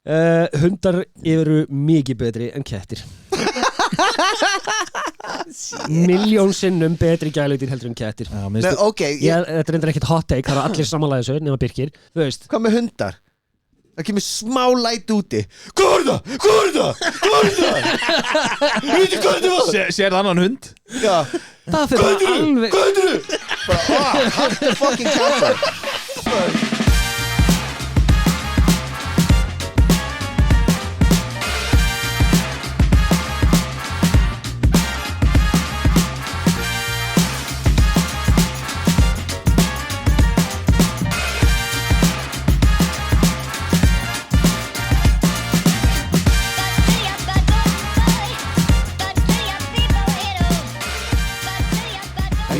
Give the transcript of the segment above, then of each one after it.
Hundar eru mikið betri en kettir Milljón sinnum betri gæludýr heldur en kettir okay, Þetta er endur ekkert hot take, það eru allir samanlega þessu nema Birkir, þú veist Hvað með hundar? Það kemur smá læt úti Hvað er það? Hvað er það? Hvað er það? Veitu hvað er það? Sér það annan hund? Já Það fyrir alveg Hvað er það? Bara, haltu fucking kjafta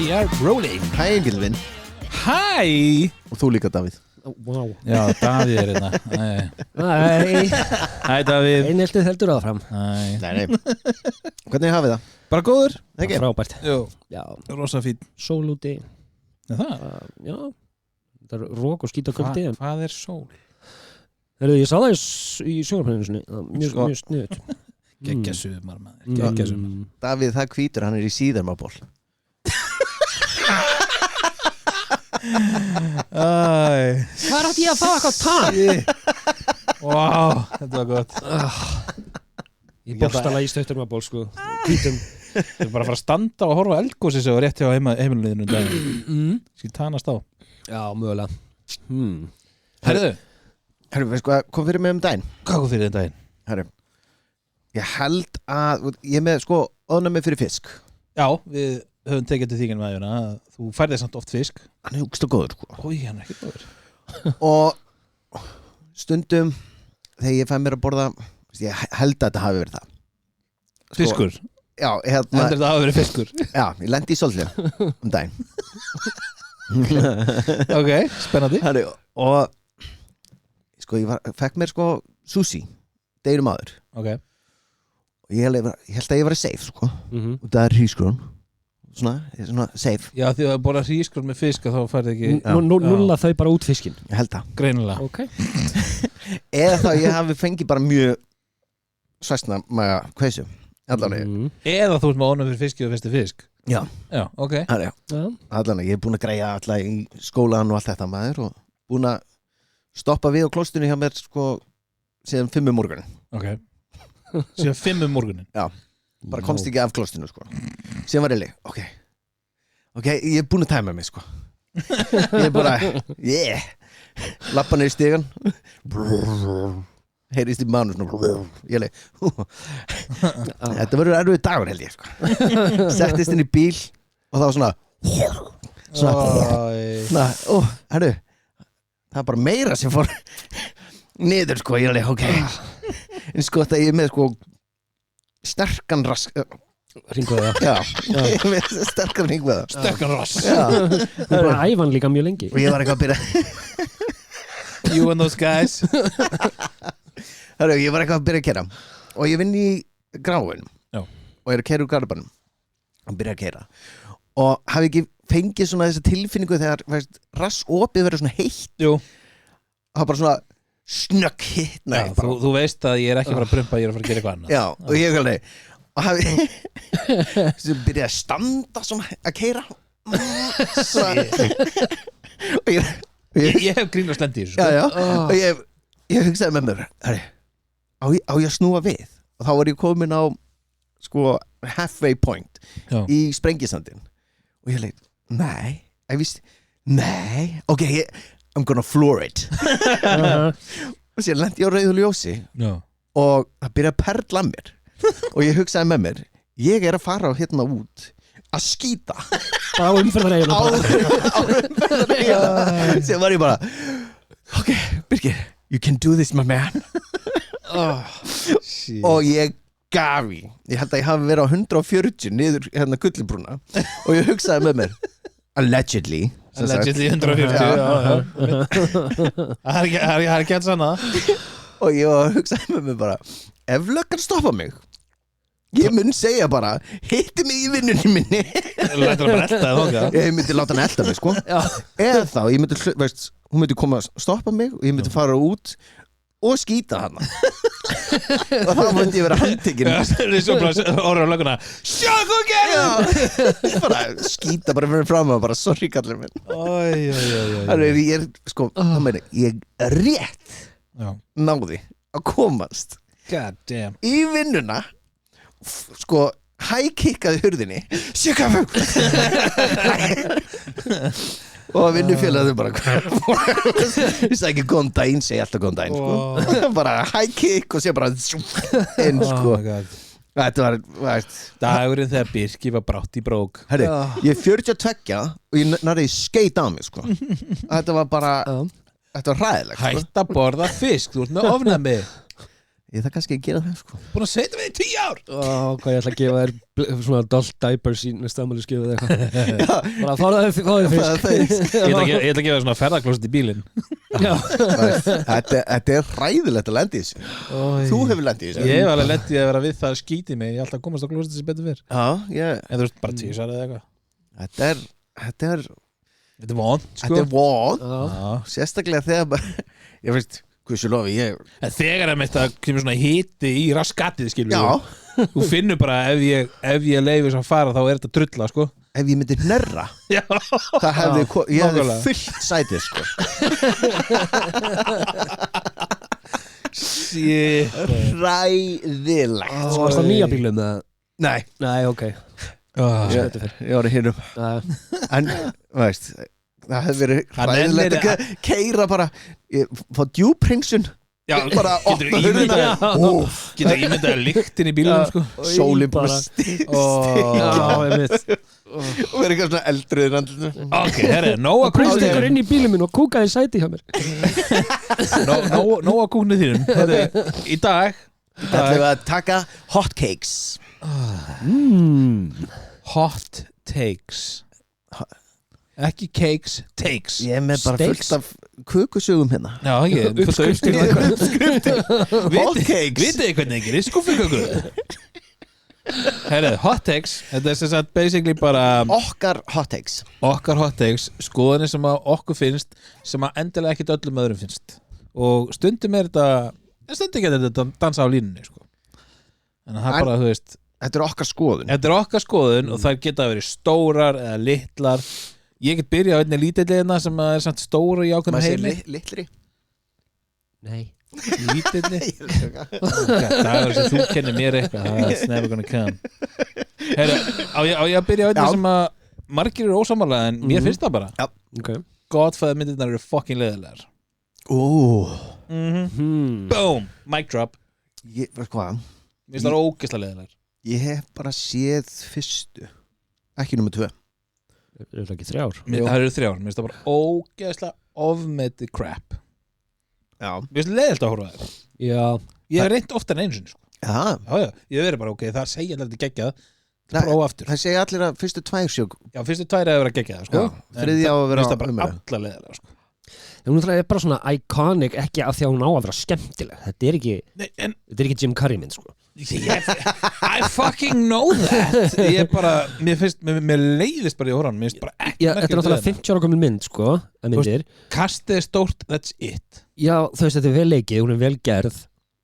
We are rolling Hæ, Gylfin Hæ Og þú líka, Davíð Wow. Já, Davíð er hérna Hæ Davíð Einheltið heldur áfram Nei Hvernig hafið það? Bara góður Frábært Jú, Já, rosa fín sól úti Það? Já, það er rók og skýta kvöldi Hvað er sól? Ég sá það í sjónarpæninu sinni Mjög sniðut Geggja sumar maður Geggja sumar Davíð, það hvítur, hann er í síðarmaból Hvað átti ég að fá eitthvað tann? Vá, þetta var gott Ég bókstala í stötturmaból sko Hvítum Ég er bara að fara að standa og horfa á eldgósi sem var rétt hjá heimiluðinu Skil tanast á Já, mögulega Herðu Herru, veist hvað kom fyrir mig daginn? Hvað kom fyrir þenn daginn? Herru Ég held að Ég er með sko ónæmi fyrir fisk Já, við höfum tekið til þíkinn með aðeina Þú færðir samt oft fisk Hann er hugst og góður sko Ói, hann er ekki góður Og stundum Þegar ég fæ mér að borða Ég held að þetta hafi verið það Fiskur? Já, Heldur þetta hafi verið fiskur? Já, ég lendi í svolítið daginn Ok, spennandi Herru, og Sko, fekk mér sko sushi Deginum áður Ok Og ég held að ég var safe sko Og það er hrísgrón Svona safe Já, því að borða hrísgrón með fisk þá færði ekki Nulla þau bara út fiskinn Ég held það Greinilega Ok Eða þá ég hafi fengið bara mjög Svæsna maga kveisu Allavega Eða þú ert með ónum fyrir fiski og fyrstu fisk Já Já, ok Allavega, ég er búin að greiða alltaf í skólan og allt þetta maður Og búin að stoppa við á klóstunni hjá mér sko Síðan 5 morgunin Ok Síðan 5 morgunin Já Bara komst ekki af klóstinu sko Síðan var ég ok, ég er búin að tæma mig sko Ég er bara Lappa niður stigan Heyrist í mánu Ég leik Þetta verður erfið dagur held ég sko Settist inn í bíl Og það var svona herru Það er bara meira sem fór Niður sko Ég leik ok En sko þetta ég er með sko sterkan rask Hringveða Já, sterkan hringveða Sterkan rass Það er að æfa hann líka mjög lengi Og ég var eitthvað að byrja You and those guys Herru, ég var eitthvað að byrja að keyra Og ég vinn í Gráin Já. Og er að keyra úr Garðabanum Og byrja að keyra Og hafi ekki fengið svona þessa tilfinningu Þegar rassopið verður svona heitt Jú Það var bara svona snögg hittna Já, þú veist að ég er ekki að fara að prumpa Ég er að fara að gera eitthvað annað Já, og ég alveg Og hafi Svo byrjaði að standa svona að keyra Og Ég hef grínast lendi í þessu sko. Já, og ég hugsaði með mér herri, á ég að snúa við og þá var ég komin á sko halfway point Já. í Sprengisandinn og ég leik, nei ok, I'm gonna floor it og sér lendi ég á rauðu ljósi Já. og það byrjaði að perla mér og ég hugsaði með mér ég er að fara hérna út að skýta Bara á umferðareiguna sem var ég bara ok, Birgir, you can do this my man og ég gaf í ég held að ég hafi verið á 140 niður hérna Gullibrúna og ég hugsaði með mér allegedly 140 Það er ekki að sanna og ég hugsaði með mér bara ef löggan stoppa mig ég mun segja bara hitti mig í vinnunni minni ég myndi láta hann elda mig sko eða þá, ég myndi hún myndi koma að stoppa mig og ég myndi fara út og skýta hana og þá myndi ég vera handtekinn Það er svo bara orður á löguna sjá hvað gerðu bara skýta bara fyrir fram og bara sorry kallar minn þannig ég er sko ég rétt náði að komast God damn í vinnuna sko hækikkaði hurðinni sjökafu og vinnufélagið bara ég sagði ekki góðan daginn, segi alltaf góðan daginn sko. bara high kick og sé bara inn sko þetta var dagurinn þegar Birki var brátt í brók herri, ég er 42 og ég nærði skeit á mig sko þetta var bara þetta var hræðilegt sko. hætt að borða fisk, þú ert með ofnæmi ég þarf kannski að gera það sko búin að setja við í 10 ár hvað ég ætla að gefa þér svona adult diapers í næsta afmæli skjöfu eða eitthvað bara fáðu þér fisk ég ætla að gefa þér svona ferðarklósett í bílinn þetta er hræðilegt að lendi í þessu þú hefur lendi í þessu ég hef alveg lendið að vera við það að skíti mig ég ætla að komast á klósett sem betur fyrr en þú veist bara 10 sár eða eitthvað þetta er vond sko þetta er vond sérstaklega þegar bara ég veist hversu lofi ég þegar það kemur svona hiti í raskatið skilur þú finnur bara ef ég leiði þess að fara þá er þetta drulla sko ef ég myndi hnerra það hefði ég hefði fullt sætið sko shit hræðilegt sko varst það nýja bílum eða nei ok ég var í hinum en veist það hefði verið hræðilegt að keira bara fá djúpringsun bara opna hurðina getur ímyndað lyktin í bílunum sko sólinn bara stikk og verið eitthvað svona eldröður ok, herri, nóa komst ykkur inn í bílum minn og kúkaði sæti hjá mér nóa kúknið þínum í dag ætlum við að taka hot cakes hot takes ekki cakes, takes ég er með bara fullt af kökusögum hérna já, ég uppskriftir hot cakes vitið þið hvernig ekki er skuffuköku herrið, hot takes þetta er sem sagt basically bara okkar hot takes skoðanir sem að okkur finnst sem að endilega ekkit öllum öðrum finnst og stundum er þetta dansa á línunni sko. en það er bara, þú veist þetta er okkar skoðun og þær geta verið stórar eða litlar ég get byrjað á einni lítilliðina sem er samt stóra í ákveðnum heimi litli? Nei lítilli? það er sem þú kennir mér eitthvað that's never gonna come Heru, á ég að byrja á einni sem að margir eru ósamála en mér finnst það bara okay. Godfather myndirnar eru fucking leðilegar boom, mic drop hvað? mér finnst það ógeðslega leðilegar ég hef bara séð fyrstu ekki nummer 2 það eru ekki 3 ár það eru 3 ár, mér finnst það bara ógeðslega ofmetið crap mér finnst það leiðilegt að horfa það ég hef reynt ofta en einu sinni sko. ég hef verið bara ok, það segja allir þetta geggjað prófa aftur það segja allir að fyrstu 2 sjók fyrstu 2 er að vera geggjað sko. þriðja á að vera mér finnst það bara alla leiðilega sko. hún er bara svona iconic ekki af því að hún á að vera skemmtileg þetta er ekki Jim Carrey mynd sko I fucking know that ég bara, mér leiðist bara í hóran mér finnst bara ekki þetta er náttúrulega 50 ára gömul mynd sko kastið er stórt, that's it já, þú veist, þetta er vel leikið, hún er vel gerð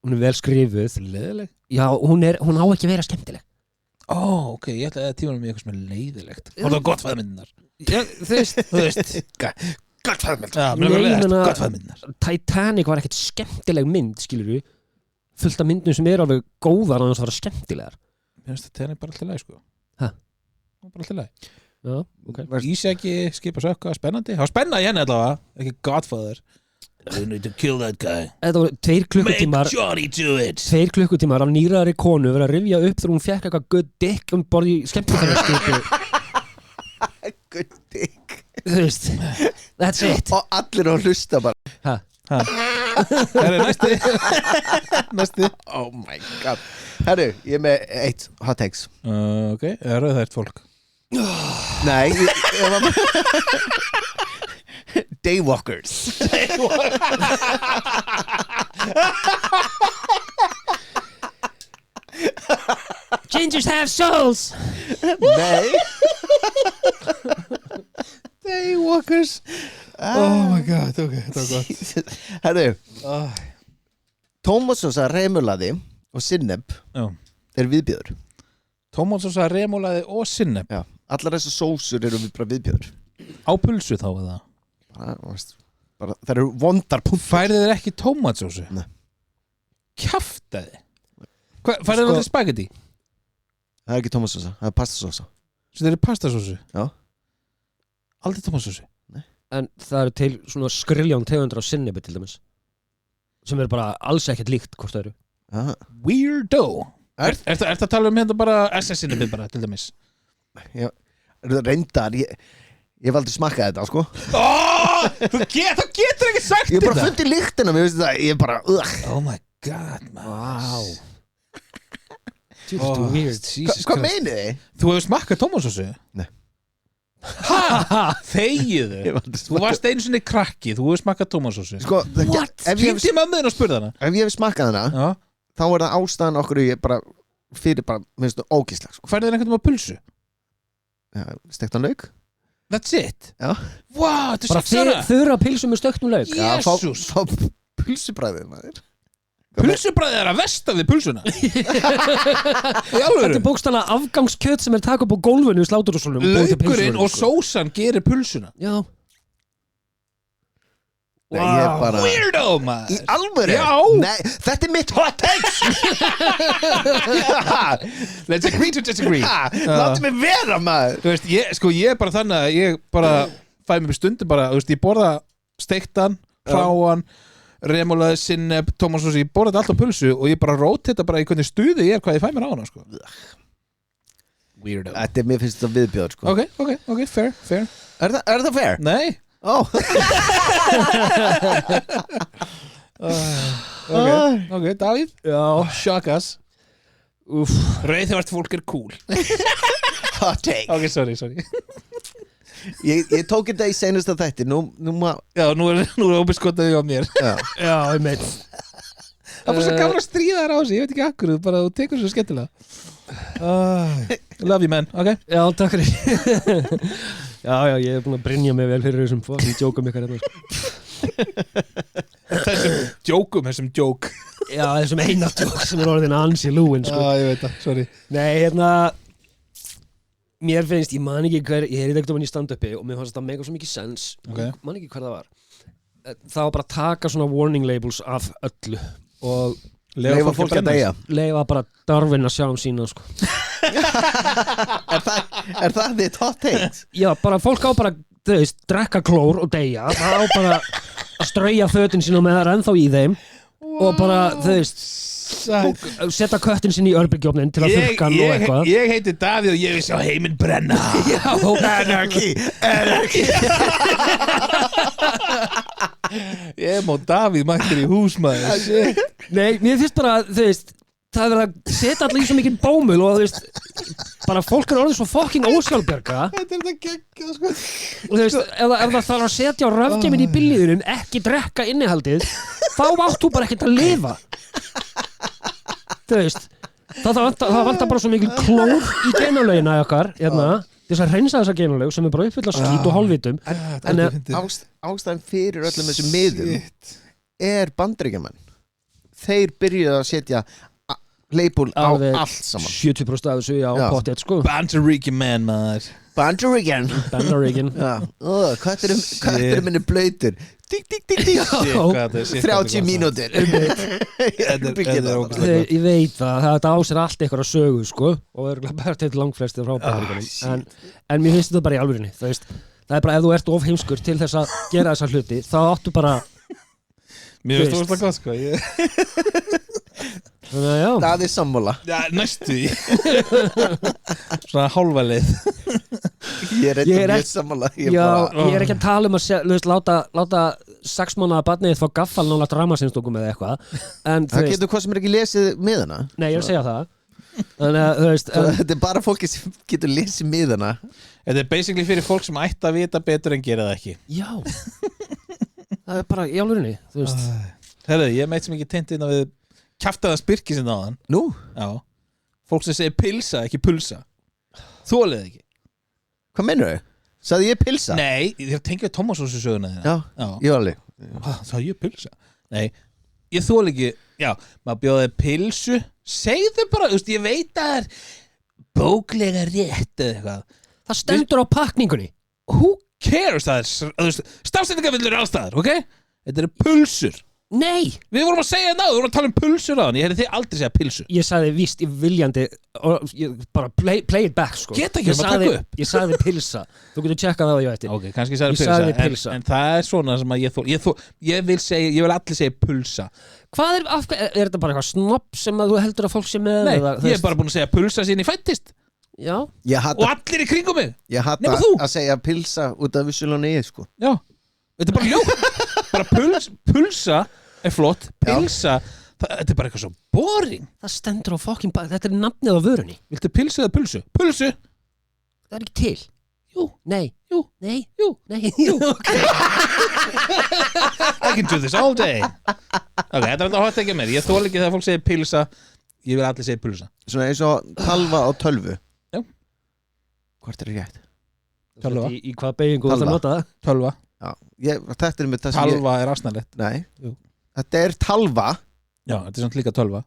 hún er vel skrifuð leiðileg? Já, hún á ekki að vera skemmtileg ok, ég ætla að tíma með eitthvað sem er leiðilegt það var Godfather-myndinar þú veist Godfather-myndinar Titanic var ekkert skemmtileg mynd, skilur við fullt af myndum sem eru alveg góðar og það var skemmtilegar mér finnst það tenni bara alltaf læg sko bara alltaf læg já, ok Ísæki, skipa sökka, spennandi það var spennandi í henni allavega, ekki Godfather we need to kill that guy þetta voru 2 klukkutímar make Johnny do it 2 klukkutímar af nýraðari konu verið að rifja upp þegar hún fekk eitthvað good dick borð í skemmtiferðarskipi good dick þú veist, that's it og allir á hlusta bara herru, næsti oh my god herru, ég er með 1 hot takes ok, er það eitt fólk nei, ég var með Daywalkers Gingers have souls nei Daywalkers oh my god, ok, þetta var gott herru Tómatsósa, remulaði og sinneb er viðbjöður. Tómatsósa, remulaði og sinneb? Já, allar þessar sósur eru bara viðbjöður. Á pulsu þá eða? Bara, það eru vondar punktur. Færið þér ekki tómatsósu? Nei. Kjaftaði? Færið þér aldrei spagetti? Það er ekki tómatsósa, það er pastasósa. Svo það er pastasósu? Já. Aldrei tómatsósu? Nei. En það eru til svona skriljón tegundir á sinnebi til dæmis sem er bara alls ekkert líkt hvort það eru. Weirdo. Ertu að tala hérna bara SS-sinnebi bara til dæmis? Já, reyndar ég hef aldrei smakkað þetta, sko. Þú getur ekki sagt þetta. Ég hef bara fundið lyktina, mér veist það, ég bara Oh my god, man. Wow. Dude, weird. Hvað meinið þið? Þú hefur smakkað tómatsósu? Nei. Þegiðu. Þú varst einu sinni krakki, þú hefur smakkað tómatsósu. Sko, Hringdi mömmu þína og spurði hana. Ef ég hef smakkað hana, þá er það ástæðan okkur ég bara fyrir bara, minnst þú, ógíslega, sko. Færðu þér einhvern veginn á pulsu? Já, stektan lauk. That's it? Já. Wow, þetta er bara þurra pilsu með stöktum lauk. Jesús. Fá pulsubræðið, maður. Pulsubræðið er að vesta við pulsuna. Þetta er bókstaflega afgangskjöt sem er taka upp á gólfinu í sláturhúsunum. Laukurinn og sósan gerir pulsuna. Já. Nei, ég er bara Weirdo, maður. Í alvöru? Já. Nei, þetta er mitt hot takes. Let's agree to disagree. Láttu mig vera, maður. Þú veist, ég er bara þannig að ég bara fæ mér stundum bara, þú veist, ég borða steiktan, hráan, remulaði, sinneb, tómatsósu, ég borða þetta allt á pulsu og ég bara rót þetta bara í hvernig stuði ég er hvað ég fæ mér á hana, sko. Weirdo. Þetta er, mér finnst þetta viðbjóður, sko. Ok, fair. Er það fair? Nei. Ok, Davíð. Já. Shock us. Rauðhvert fólk er cool. Hot take. Ok, sorry. Ég tók þetta í seinasta þætti. Nú er óbeskotaði á mér. Já, ég meit. Það er bara svo gaman að stríða þér á sig. Ég veit ekki akkur, bara þú tekur svo skemmtilega. Love you, man. Ok. Já, takk fyrir. Já, ég er búin að brynja mig vel fyrir þessum fucking jókum ykkar hérna, Þessum jók. Já, þessum eina jók sem er orðin ansi lúin, sko. Ég veit það, sorry. Nei, mér finnst, ég man ekki hver, ég heyrði ekkert um hann í stand-upi og mér fannst þetta mega svo mikið sens. Ég man ekki hver það var. Það var bara að taka svona warning labels af öllu og Leifa fólk að deyja. Leifa bara Darwin að sjá sína, sko. Er það þitt hot take? Já, bara fólk á bara, þú veist, drekka klór og deyja. Það á bara að strauja fötin sína með það ennþá í þeim og bara, þú veist, setja köttin sín í örbylgjófnin til að þurrka hann og eitthvað. Ég heiti Davíð og ég vil sjá heiminn brenna. Já, Anarchy. Ég má Davíð mættir í hús, maður. Nei, mér finnst bara, þú veist, það er verið að setja allir í svo mikinn bómul og þú veist, bara fólk er orðið svo fucking ósjálfbjarga. Þetta er þetta geggjað, sko. Og þú veist, ef það þarf að setja á rafgeiminn í bílliðunum, ekki drekka innihaldið, þá átt þú bara ekkert að lifa. Þú veist, það vantar bara svo mikil klór í genalögina okkar, hérna, þess að hreinsa þessa genalög sem er bara uppfylla skít og hálfvitum. En ástæðan fyrir öllum þessum miðum er Bandaríkjamenn. Þeir byrjuðu að setja label á allt saman. 70% af þessu, já, pottet, sko. Bandaríkjamenn, maður. Bandaríkjamenn. Köttur minni blöytur. Dík, 30 mínútur. Ég veit það, þetta ásir allt eitthvað að sögu, sko, og það er bara til langflestið frá Bandaríkjunum. En mér finnst þetta bara í alvörinni, þú veist. Það er bara, ef þú ert of heimskur til þess að gera þessa hluti, þá áttu bara... Mér finnst þú það gott, sko. Það er sammála. Já, næstu í. Svona hálfa leið. Ég er ekki sammála. Ég er ekki að tala um að láta 6 mánaða barnið fá gaffal nálægt rafmagnsstokkum eða eitthvað. Það getur hvað sem er ekki lesið miðana. Nei, ég er að segja það. Þannig að, þú veist... Þetta er bara fólki sem getur lesið miðana. Þetta er basically fyrir fólk sem ætti að vita betur en gera það ekki. Já. Það er bara í alvörinni, þú veist. Herðu, ég meit sem ekki tengt inn á við kjaftaða spyrki sinna á hann. Nú? Já. Fólk sem segir pilsa, ekki pulsa. Þolið ekki. Hvað meinur þau? Sagði ég pilsa? Nei, ég tengið Tómasósu söguna þína. Já, ég var alveg. Sagði ég pilsa? Nei, ég þoli ekki Já, maður bjóði pilsu. Segðu bara, þú veist, ég veit að það er bóklega rétt eða eitthvað. Það stendur á pakningunni. Who cares, það er stafsetningavillur allstaðar, ok? Þetta eru pulsur. Nei. Við vorum að segja það, við vorum að tala um pulsur á hann. Ég hefði þið aldrei segja pilsu. Ég sagði víst í viljandi bara play it back sko. Geta ekki að taka upp. Ég sagði pilsa. Þú getur tjekkað það á ég eftir. Ok, kannski sagði pilsa. En það er svona sem að ég vil allir segja pulsa. Hvað er þetta bara eitthvað snobb sem að þú heldur að fólk sé með? Nei, ég bara búin að segja pulsa síðan ég fættist. Já. Og allir í kringum mig. Ég hata að segja pilsa út af vissulunni sko. Já. Þetta er bara ljótt. Bara pulsa er flott. Pilsa, þetta er bara eitthvað svo boring. Það stendur á fucking bak. Þetta er nafnið á vörunni. Viltu pilsu eða pulsu? Pulsu. Það er ekki til. Jú. Nei. Jú. Nei. Jú. Nei. Jú. I can do this all day. Ok, þetta er alltaf hot ekki mér. Ég þól ekki þegar fólk segir pilsa. Ég vil allir segja pulsa. Svona eins og talva á tölvu. Já. Hvort er rétt? Tölva. Í hvað beygingu þú ætlar að nota það? Tölva. Já, þetta er með það sem Talva er asnalegt. Nei. Jú. Þetta er talva. Já, þetta er samt líka tölva.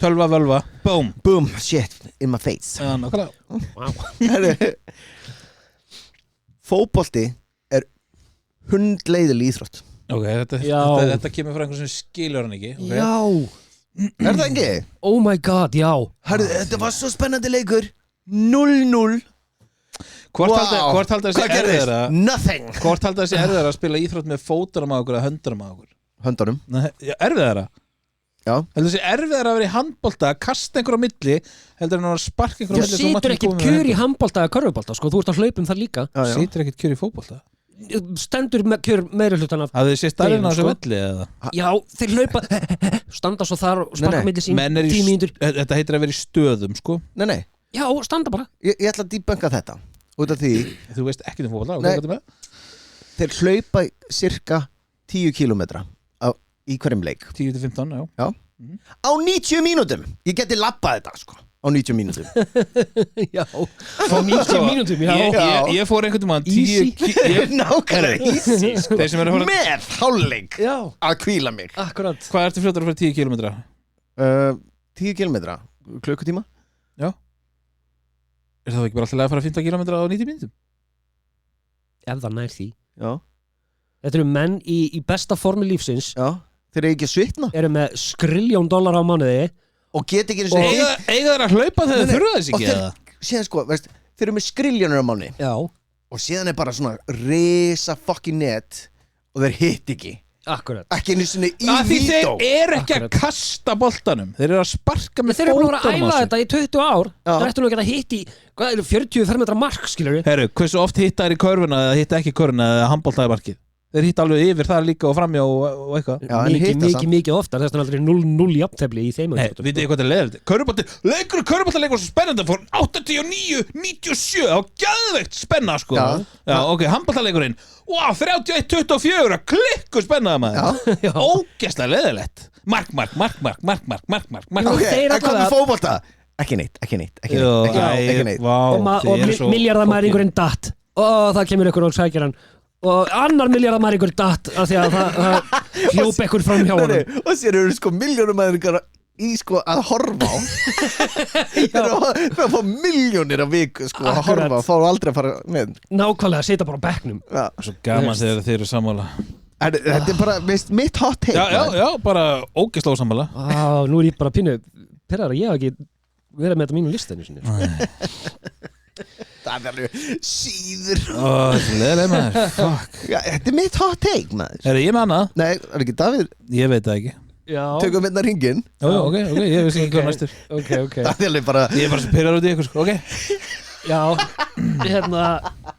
Tölva, völva, boom. Boom, shit, in my face. Já, nákvæmlega. Wow. Fótbolti er hundleiðileg íþrótt. Ok, þetta kemur frá einhvern sem skilur hann ekki. Okay. Já. Er það ekki? Oh my god, já. Herðu, þetta var svo spennandi leikur. 0-0. Hvort haldið þessi erfiðara? Nothing. Hvort haldið þessi erfiðara að spila íþrótt með fótunum á okkur eða höndunum á okkur? Höndunum. Nei, erfiðara? Já. Heldur þessi erfiðara að vera í handbolta, kasta einhver á milli, heldur en að sparka einhver á milli? Þú situr ekkert kjör í handbolta eða körfubolta, sko, þú ert að hlaupa það líka. Situr ekkert kjör í fótbolta? Stendur kjör meiri hlutan af. Hafið þið séð stærðina á þessu velli eða? Já, þeir hlaupa, standa svo þar og sparka milli sín 10 mínútur. Þetta heitir að vera í stöðum, sko? Nei. Já, standa bara. Ég ætla að debunka þetta. Út af því þú veist ekki um fótbolta, hvað er með? Þeir hlaupa cirka 10 kilometra í hverjum leik. 10-15, já. Á 90 mínútum. Ég geti labbað þetta sko. Á 90 mínútum. Já. Á 90 mínútum, já. Ég fór einhvern mann 10 nákvæmlega easy sko. Með hálfleik að hvíla mig. Akkurat. Hvað ertu fljótur að fara 10 kilometra? 10 kilometra, klukkutíma. Já. Er það ekki bara alltaf að fara 15 km á 90 mínútum? Ef það nær því. Já. Þetta eru menn í besta formi lífsins. Já. Þeir eru ekki að svitna. Eru með $1 trillion á mánuði. Og get ekki eiga þeir að hlaupa þegar þeir þurfa þess ekki eða? Síðan sko, veist, þeir eru með $1 á mánuði. Já. Og síðan er bara svona risa fucking net og þeir hitt ekki. Akkurat. Ekki einu sinni í því vító. Þeir eru ekki að kasta boltanum. Þeir eru að sparka með fótunum á sig. Þeir eru búin að æfa þetta í 20 ár. Það ættu nú ekki að hitta í, hvað eru 40 fermetra mark, skilur við? Herru, hversu oft hitta er í körfuna eða hitta ekki körfuna eða handboltaði markið? Þeir hitta alveg yfir það líka og framjá og eitthvað. Já, mikið oftar. Þess vegna aldrei 0-0 jafntefli í þeim. Nei, vitið þið hvað þetta er leiðilegt? Körfuboltaleikur svo spennandi fór 89-97 á geðveikt spenna sko. Já, ok, handboltaleikurinn. Wow, 31-24, klikku spennaði maður. Ógeðslega leiðilegt. Mark. Ok, hvað með fótbolta? Ekki neitt. Og miljardamæringurinn datt. Og það kemur ykkur og sækir hann. Og annar miljardamæringur datt af því að það hljóp ekkur fram hjá honum. Og sér eru sko miljónumæringar í sko að horfa á. Það fá miljónir á viku sko að horfa á. Fá aldrei að fara með. Nákvæmlega, setja bara á bekknum. Svo gaman þegar þeir eru sammála. Þetta er bara mitt hot take. Já, bara ógeðslega sammála. Nú er ég bara pínu pirraður að ég hef ekki verið með þetta mínu listinu sinni. Það er alveg síður. Það er leiðileg maður. Fuck. Þetta er mitt hot take maður. Er ég með annað? Nei, er ekki Davíð? Ég veit það ekki. Já. Tökum hérna hringinn. Ok, ég veist ekki hvað næstur. Ok. Það er alveg bara. Ég er bara svo pirraður út í ykkur sko, ok. Já,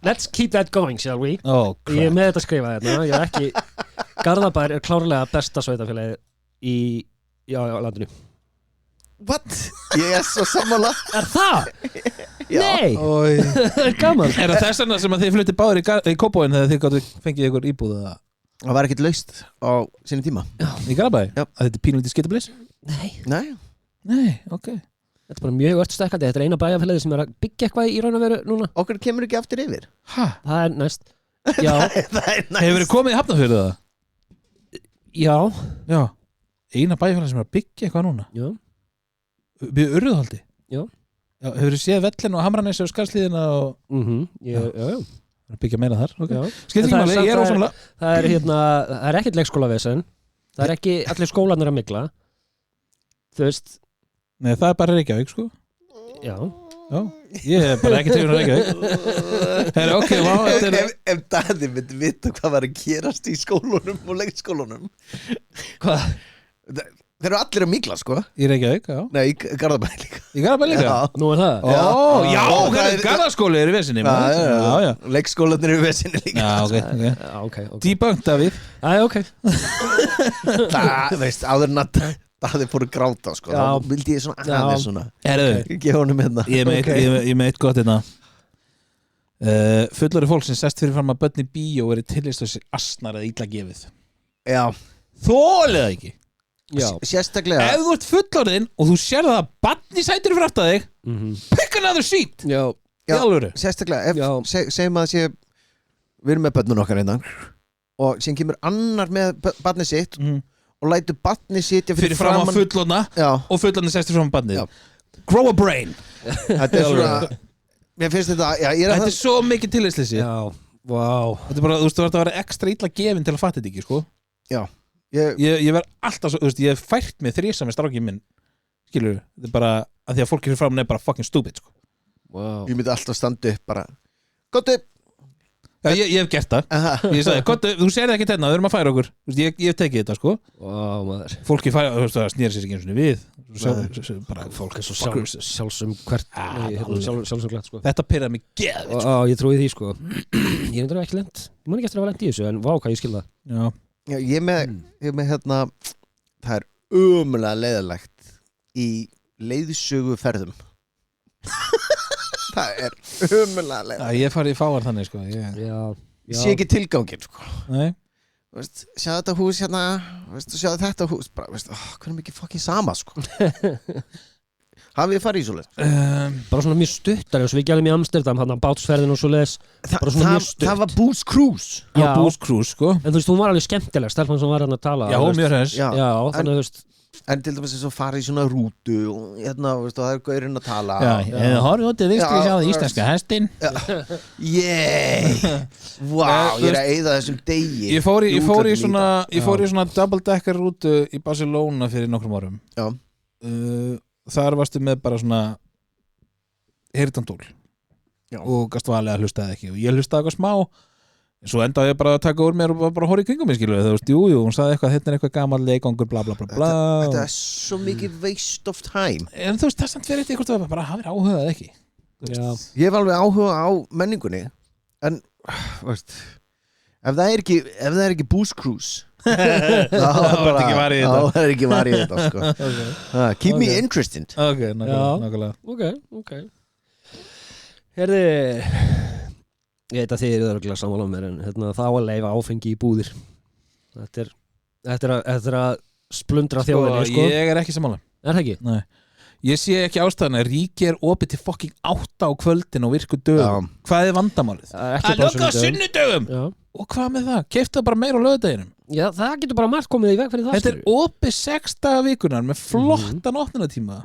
let's keep that going, shall we? Crap. Ég er með þetta að skrifa hérna. Ég er ekki, Garðabær er klárlega besta sveitafélagið í landinu. What? Ég er svo sammála. Er það? Já. Nei. Það er gaman. Er það þess vegna sem að þið fluttið báður í Kópavoginn þegar þið gáttu fengið ykkur íbúð eða? Það var ekkert laust á sinni tíma. Í Garðabæ? Já. Að þetta er pínulítið skitabliss? Nei, ok. Þetta er bara mjög öllstækkandi. Þetta er eina bæjarfélagið sem er að byggja eitthvað í raun og veru núna. Okkur kemur ekki aftur yfir. Það er næst. Já. Það er næst. Hefur þið komið í Hafnarfjörðu það? Já. eina bæjarfélag sem er að byggja eitthvað núna Já. Við Urriðaholti Já. Hefurðu séð Vellin og Hamranesi og Skarðshlíðina og Já. byggja meira þar Skiptir ekki máli, ég er ósamlega það er ekkert leikskólavesen það er ekki allir skólanir að mygla þú veist Nei, það er bara Reykjavík, sko Já, ég er bara ekki tegur Reykjavík Herra, ok, ef Daði myndi vita hvað var að gerast í skólunum og leikskólunum Hvað? Þeir eru allir að mygla, sko Í Reykjavík, já Nei, í Garðabæ líka Í Garðabæ líka? Já. Nú er það? Já, Garðaskóli er í vesinni Já. Leikskólanir eru í vesinni líka Já, ok Debunked, Davíð ok Það, veist, áður en að Daði fór að gráta, sko þá vildi ég svona aðeins svona Gefa honum hérna Ég með eitt gott hérna Fullari fólk sem sest fyrir fram að börn í bíó og er tillistur asnar eða illa gefið Já Þolið ekki Sérstaklega Ef þú ert fullorðinn og þú sér það að barn í sætinu fyrir aftan þig pick another seat Já, sérstaklega segjum að sé við erum með börnun okkar einna og síðan kemur annar með barnið sitt og lætur barnið sitja fyrir fram á fullorðna og fullorðna sestur fram á barnið Grow a brain Þetta er svona Mér finnst þetta Þetta er svo mikið tillisleysi Já, wow Þetta er bara, þú veist, þú verður að vera ekstra illa gefin til að fatta þetta ekki, sko Já Ég verð alltaf svo, þú veist, ég hef fært mig þrísa með strákinn minn skilur, þetta er bara að því að fólki fyrir fram er bara fucking stupid, sko Ég myndi alltaf standa upp bara Góttu Já, ég hef gert það Ég sagði, góttu, þú sér það ekki tenna, við erum að færa okkur ég hef tekið þetta, sko maður Fólki færa, þú veist, það snýr sér ekki eins og við bara, fólk er svo sjálfsum glatt, sko Þetta pyrraði mig geðveikt, sko Ég trúi því, sko Ég er ekki lent, ég man ekki eftir að vera lent í þessu en vá, hvað ég skil það Já, ég með hérna það er umulega leiðilegt í leiðsöguferðum Það er umulega leiðilegt Ég farið í fáar þannig, sko Ég sé ekki tilgangin, sko Nei Sjá þetta hús hérna sjá þetta hús bara, hvernig mikið fucking sama, sko Hafið þið farið í svoleiðis? Bara svona mjög stuttar eins og við gælum í Amsterdam hann á bátsferðin og svoleiðis Það var Booze Cruise Já, Booze Cruise, sko En þú veist, hún var alveg skemmtileg stelpan sem var hann að tala Já, hún mjög hress Já, þannig að þú veist En til dæmis þess að fara í svona rútu og hérna, veist, og það er gaurinn að tala eða horfðu út í vinstri sjáðu íslenska hestin Vá, ég er að eyða þessum degi Ég fór í svona double decker rútu í Barcelona fyrir nokkrum árum Já Þar varstu með bara svona heyrnartól og gast valið að hlustaði ekki og ég hlustaði eitthvað smá svo endaði ég bara að taka úr mér og bara horfa í kringum mig, skilur þú veist, jú, hún sagði eitthvað þetta er eitthvað gammal leikongur, bla bla bla bla Þetta er svo mikið waste of time En þú veist, það samt fyrir eitthvað bara hafið áhugað ekki Ég hef alveg áhuga á menningunni en, veist ef það er ekki Booze Cruise þá er ekki varið þetta, sko Keep me interested Ok, nákvæmlega Ok Herði Ég veit að þið eru örugglega sammála með mér en hérna, þá að leyfa áfengi í búðir Þetta er að splundra þjóðinni, sko Ég er ekki sammála Er það ekki? Nei Ég sé ekki ástæðan að ríki er opið til fucking 8 á kvöldin og virku dögum Hvað er vandamálið? Að loka á sunnudögum Og hvað með það? Keyptu það bara meira á laugadaginn Já, það getur bara margt komið í veg fyrir það Þetta er opið 6 daga vikunar með flottan opnunartíma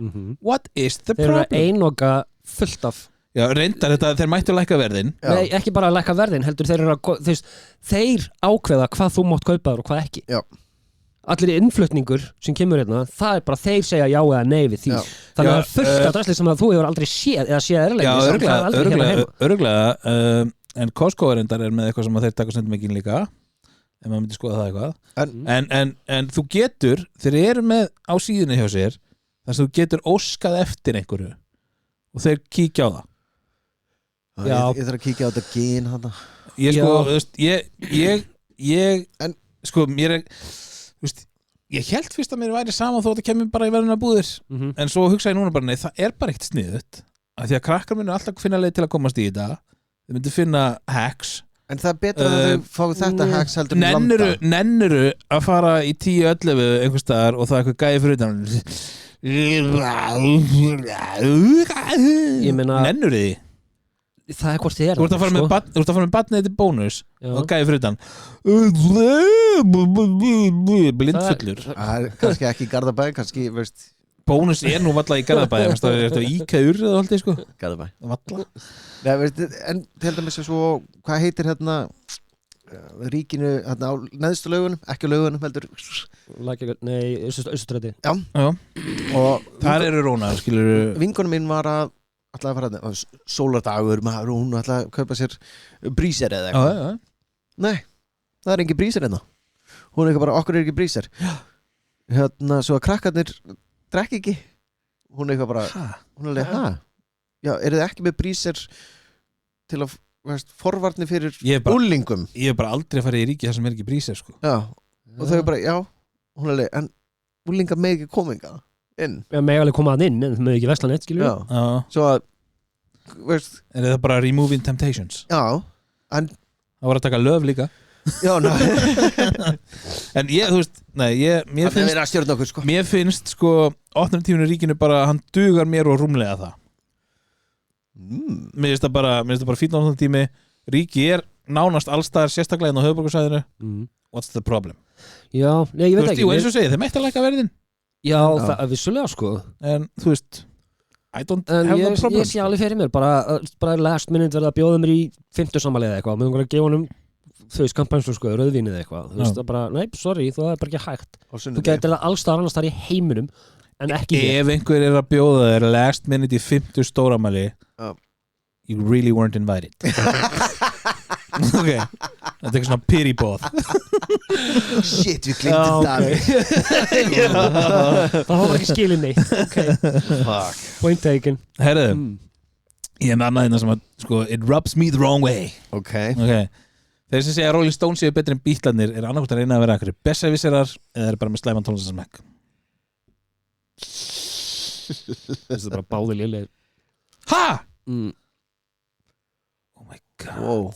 What is the problem? Þeir eru að einoka fullt af Já, reyndar þetta, þeir mættu lækka verðin Nei, ekki bara lækka verðin, heldur þeir eru að þeir ákveða hvað þú mátt kaupa þér og hvað ekki Já. Allir innflutningur sem kemur hérna það er bara þeir segja já eða nei við því Þannig að það er fullt af drasli sem að þú hefur aldrei séð eða séð erlendis Já, örglega En Costco reyndar er með eitthvað sem þeir taka stundum ekki líka ef maður myndi skoða það eitthvað En þú getur, þeir eru með á síðunni hjá sér þar sem þú getur óskað eftir einhverju og þeir kíkja á það Ég þarf að kíkja á þetta gen hana. Ég sko, þú veist ég sko, mér er þú veist, ég held fyrst að mér væri saman þó að það kemur bara í verðuna búðir en svo hugsa ég núna bara, nei, það er bara eitt sniðut af því að krakkar munu alltaf finna leið til að komast í þetta þau myndu finna hacks en það er betra að þau fá þetta hacks heldur en lambda Nennuru að fara í 10-11 einhvers staðar og það er eitthvað gæði fyrir utan Ég meina Nennuru því? Það hvort þið Þú ert að fara með barnið til bónus og gæði fyrir utan blindfullur. Það er kannski ekki í Garðabæ, kannski, veist. Bónus nú valla í Garðabæ, það er íkæður eða alltaf, sko. Garðabæ. Valla. Nei, veist, en til dæmis svo, hvað heitir hérna ríkinu hérna á neðstu laugunum, ekki á laugunum heldur. Nei, Austurstræti. Já. Og þar eru rónar, skilur. Vinkonum mín var að ætlaði að fara að sólardagur maður og hún ætlaði að kaupa sér bríser eða eitthvað. Nei, það er engin bríser hérna. Hún er ekki bara, okkur er ekki bríser. Hérna, svo að krakkarnir drekk ekki. Hún er eitthvað bara, hún er alveg, já, eru þið ekki með bríser til að, veist, forvarni fyrir úlingum? Ég hef bara aldrei farið í ríki þar sem er ekki bríser, sko. Já, og þau bara, já, hún er alveg, en úlingar með ekki kominga inn. Já, með alveg koma hann inn, en það með ekki vesla neitt, skilur við. Já, svo að, veist. Er það bara removing temptations? Já, en það var að taka löf líka. Já, ná. En ég, þú veist, nei, mér finnst, sko, opnartíminu í ríkinu bara, hann dugar mér og rúmlega það. Mér finnst það bara fínn opnartími. Ríki er nánast allstaðar, sérstaklega inn á höfuðborgarsvæðinu. What's the problem? Já, nei, ég veit ekki. Jú, eins og segið, þeir mætti að lækka verðin. Já, það er vissulega, sko. En, þú veist, I don't have the problem. Ég sé alveg fyrir mér, bara last minute verða að bjóða mér í 50 sammæli eða eitthvað. Mér að gefa honum, þú veist, kampansum, sko, rauðvín eða eitthvað. Þú veist, það bara, nei, sorry, það er bara ekki hægt. Þú getur alls staðar annars þar í heiminum, en ekki hér. Ef einhver er að bjóða þér last minute í 50 stóramæli, you really weren't invited. Ok, þetta er eitthvað svona pyribóð. Shit, við glemtum það. Það var ekki skilin neitt. Okay. Fuck. Point taken. Herðu, ég er með annað hérna sem að, sko, it rubs me the wrong way. Ok. Þeir sem segja að Rolling Stones séu betri en Beatlandir er annarkvæmt að reyna að vera eitthvað besserwisserar eða er bara með slæman tónlistarsmekk. Þetta er bara báði lélegir. Ha? Oh my god. Wow.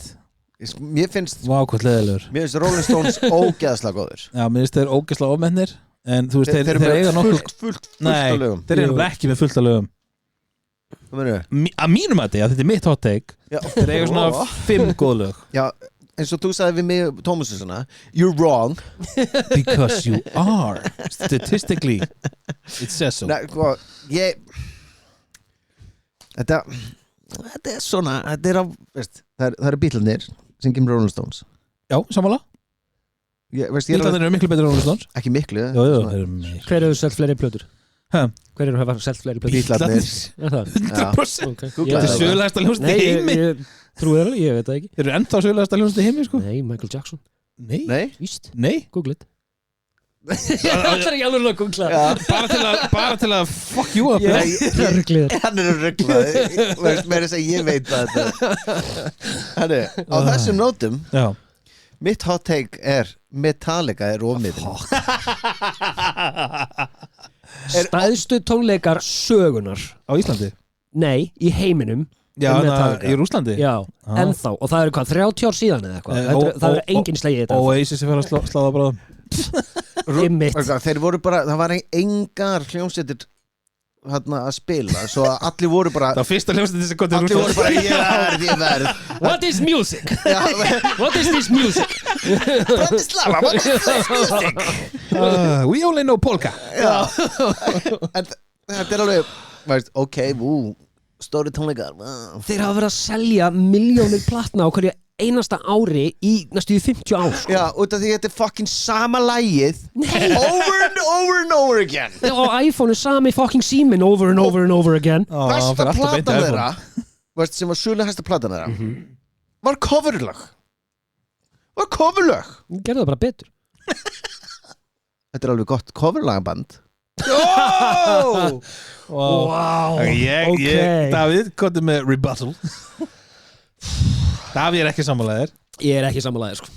Mér finnst Rolling Stones ógeðslega góður. Já, mér finnst þeir ógeðslega ofmennir. En þú veist, þeir eiga fullt af lögum. Þeir eru ekki með fullt af lögum. Að mínum að þetta er mitt hot take. Þeir eiga svona 5 góð lög. Já, eins og þú sagði við mig, Tómas, svona, you're wrong. Because you are. Statistically, it says so. Nei, Þetta er svona, þetta er á, veist, það eru Beatlandir sem kemur Rolling Stones. Já, sammála. Beatlandir eru miklu betri en Rolling Stones. Ekki miklu. Hver hefur selt fleiri plötur? Hver eru hafa selt fleiri plötur? Beatlandir. 100%. Þetta er sögulegasta hljómsveit í heimi. Ég trúi það, ég veit það ekki. Þeir eru ennþá sögulegasta hljómsveit í heimi, sko. Nei, Michael Jackson. Nei. Víst. Nei. Google it. Það er ekki alveg að googla. Bara til að fuck you up. Hann er rugglaður. Mér að ég veit það. Herru, á þessum nótum, mitt hot take er Metallica er ofmiðin. Stæðstu tónleikar sögunar á Íslandi? Nei, í heiminum. Já, í Rússlandi? Já, ennþá. Og það eru hvað, 30 ár síðan eða eitthvað? Það eru engin slegið þetta. Oasis er fyrir að sláða bráðum. Þeir voru bara, það var engar hljómsveitir hérna að spila, svo að allir voru bara það var fyrsta hljómsveitir sem kom til Rússland. Allir voru bara, ég verð What is music? What is this music? Bratislava, what is this music? We only know polka. En þetta er alveg, veist, ok, stóri tónleikar. Þeir hafa verið að selja milljónir platna á hverju einasta ári í næstu 50 ár, sko. Já, út af því þetta er fucking sama lagið over and over and over again. Og iPhone er sami fucking síminn over and over and over again. Besta platan þeirra, veist, sem var sögulega hæsta platan þeirra, var coverlag. Gerðu það bara betur. Þetta er alveg gott coverlagaband. Wow. Davíð, komdu með rebuttal. Davíð er ekki sammálaðir. Ég er ekki sammálaðir, sko.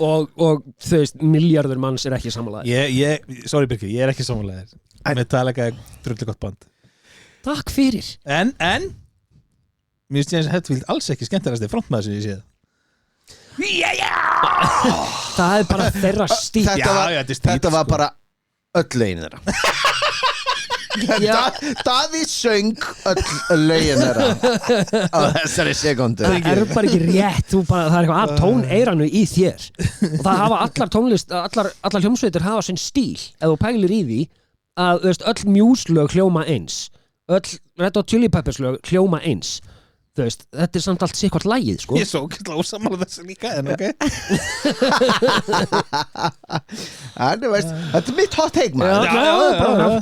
Og þú veist, milljarður manns er ekki sammálaðir. Sorry Birkir, ég er ekki sammálaðir. Metallica er drullu gott band. Takk fyrir. En mér finnst James Hetfield alls ekki skemmtilegasti frontmaður sem ég séð. Það er bara þeirra stíl. Þetta var bara öll lögin þeirra. Davíð söng öll lögin þeirra á þessari sekundu. Það er bara ekki rétt, það er eitthvað að tóneiranu í þér og það hafa allar tónlist, allar hljómsveitir hafa sinn stíl ef þú pælir í því að öll Muse-lög hljóma eins, öll Red Hot Chili Peppers lög hljóma eins. Þetta er samt allt sikkvart lagið sko. Ég er svo ógeðslega ósammála þessu líka en ok. Þetta er mitt hot take maður.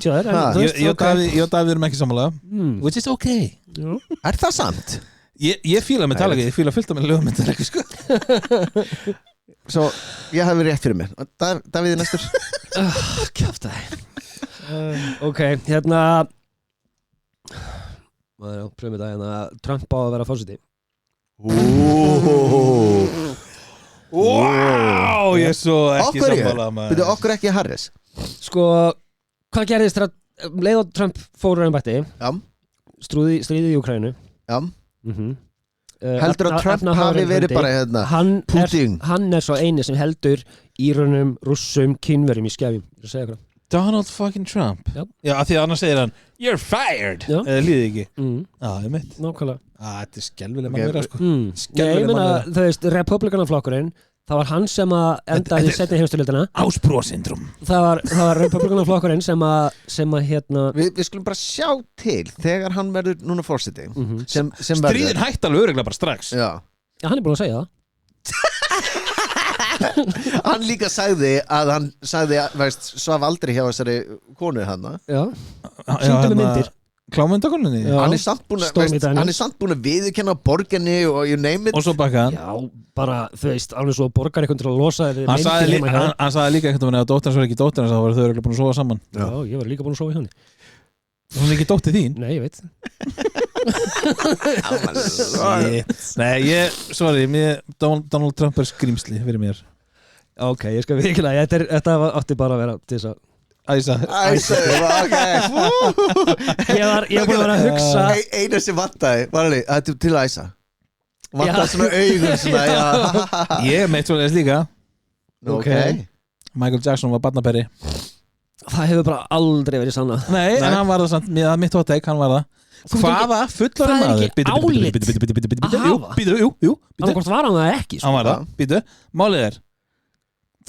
Ég og Davíð erum ekki sammála which is ok. Er það sant? Ég fíla Metallica, ég fíla fullt af með lögum Metallica sko. Svo ég hef verið rétt fyrir mér. Davíð er næstur. Kjaftaði. Ok, hérna pröfum við það Trump á að vera forseti. Wow, ég er svo ekki sammála Byrju okkur ekki Harris. Sko, hvað gerðist þegar leið og Trump fóru embætti? Já. Stríðið í Úkraínu. Já. Heldur að Trump hafi verið bara hérna Putin? Hann er svo eini sem heldur Írunum, Rússum, Kínverjum í skefjum. Ég segja eitthvað. Donald fucking Trump. Já, af því að annars segir hann you're fired. Eða líðið ekki. Já, ég mitt. Nákvæmlega. Þetta er skelvileg mann vera sko. Ég meina, þú veist, Republikanaflokkurinn, það var hann sem að endaði í seinni heimsstyrjöldina. Ásprósyndrom. Það var Republikanaflokkurinn sem að hérna Við skulum bara sjá til þegar hann verður núna forseti. Stríðin hætti alveg örugglega bara strax. Já, hann er búin að segja það. Hann líka sagði að hann svaf aldrei hjá þessari konu hana. Já. Sýndu með myndir. Klámyndakonunni. Hann er samt búin að viðurkenna borginni og you name it. Og svo baka hann. Já, bara þú veist, alveg svo borgar einhvern til að losa þér. Hann sagði líka einhvern veginn að dóttir hans var ekki dóttir hans, þá voru þau örugglega búin að sofa saman. Já, ég var líka búin að sofa í hann. Hún er ekki dóttir þín? Nei, ég veit. Nei, sorry, Donald Trump er skrýmsli fyrir mér. Ok, ég skal virkilega, þetta átti bara að vera til þess að Æsa, ok. Ég var búin að vera að hugsa Einu sem vantaði, var alveg, þetta er til að æsa. Vantaði svona augun svona, já. Ég meitt svoleiðis líka. Ok. Michael Jackson var barnaperri. Það hefur bara aldrei verið sanna. Nei, en hann var það samt, mitt hot take, hann var það. Hvaða fullorðinn maður? Það er ekki álit að hafa. Jú. Annað hvort var hann það ekki Hann var það, málið er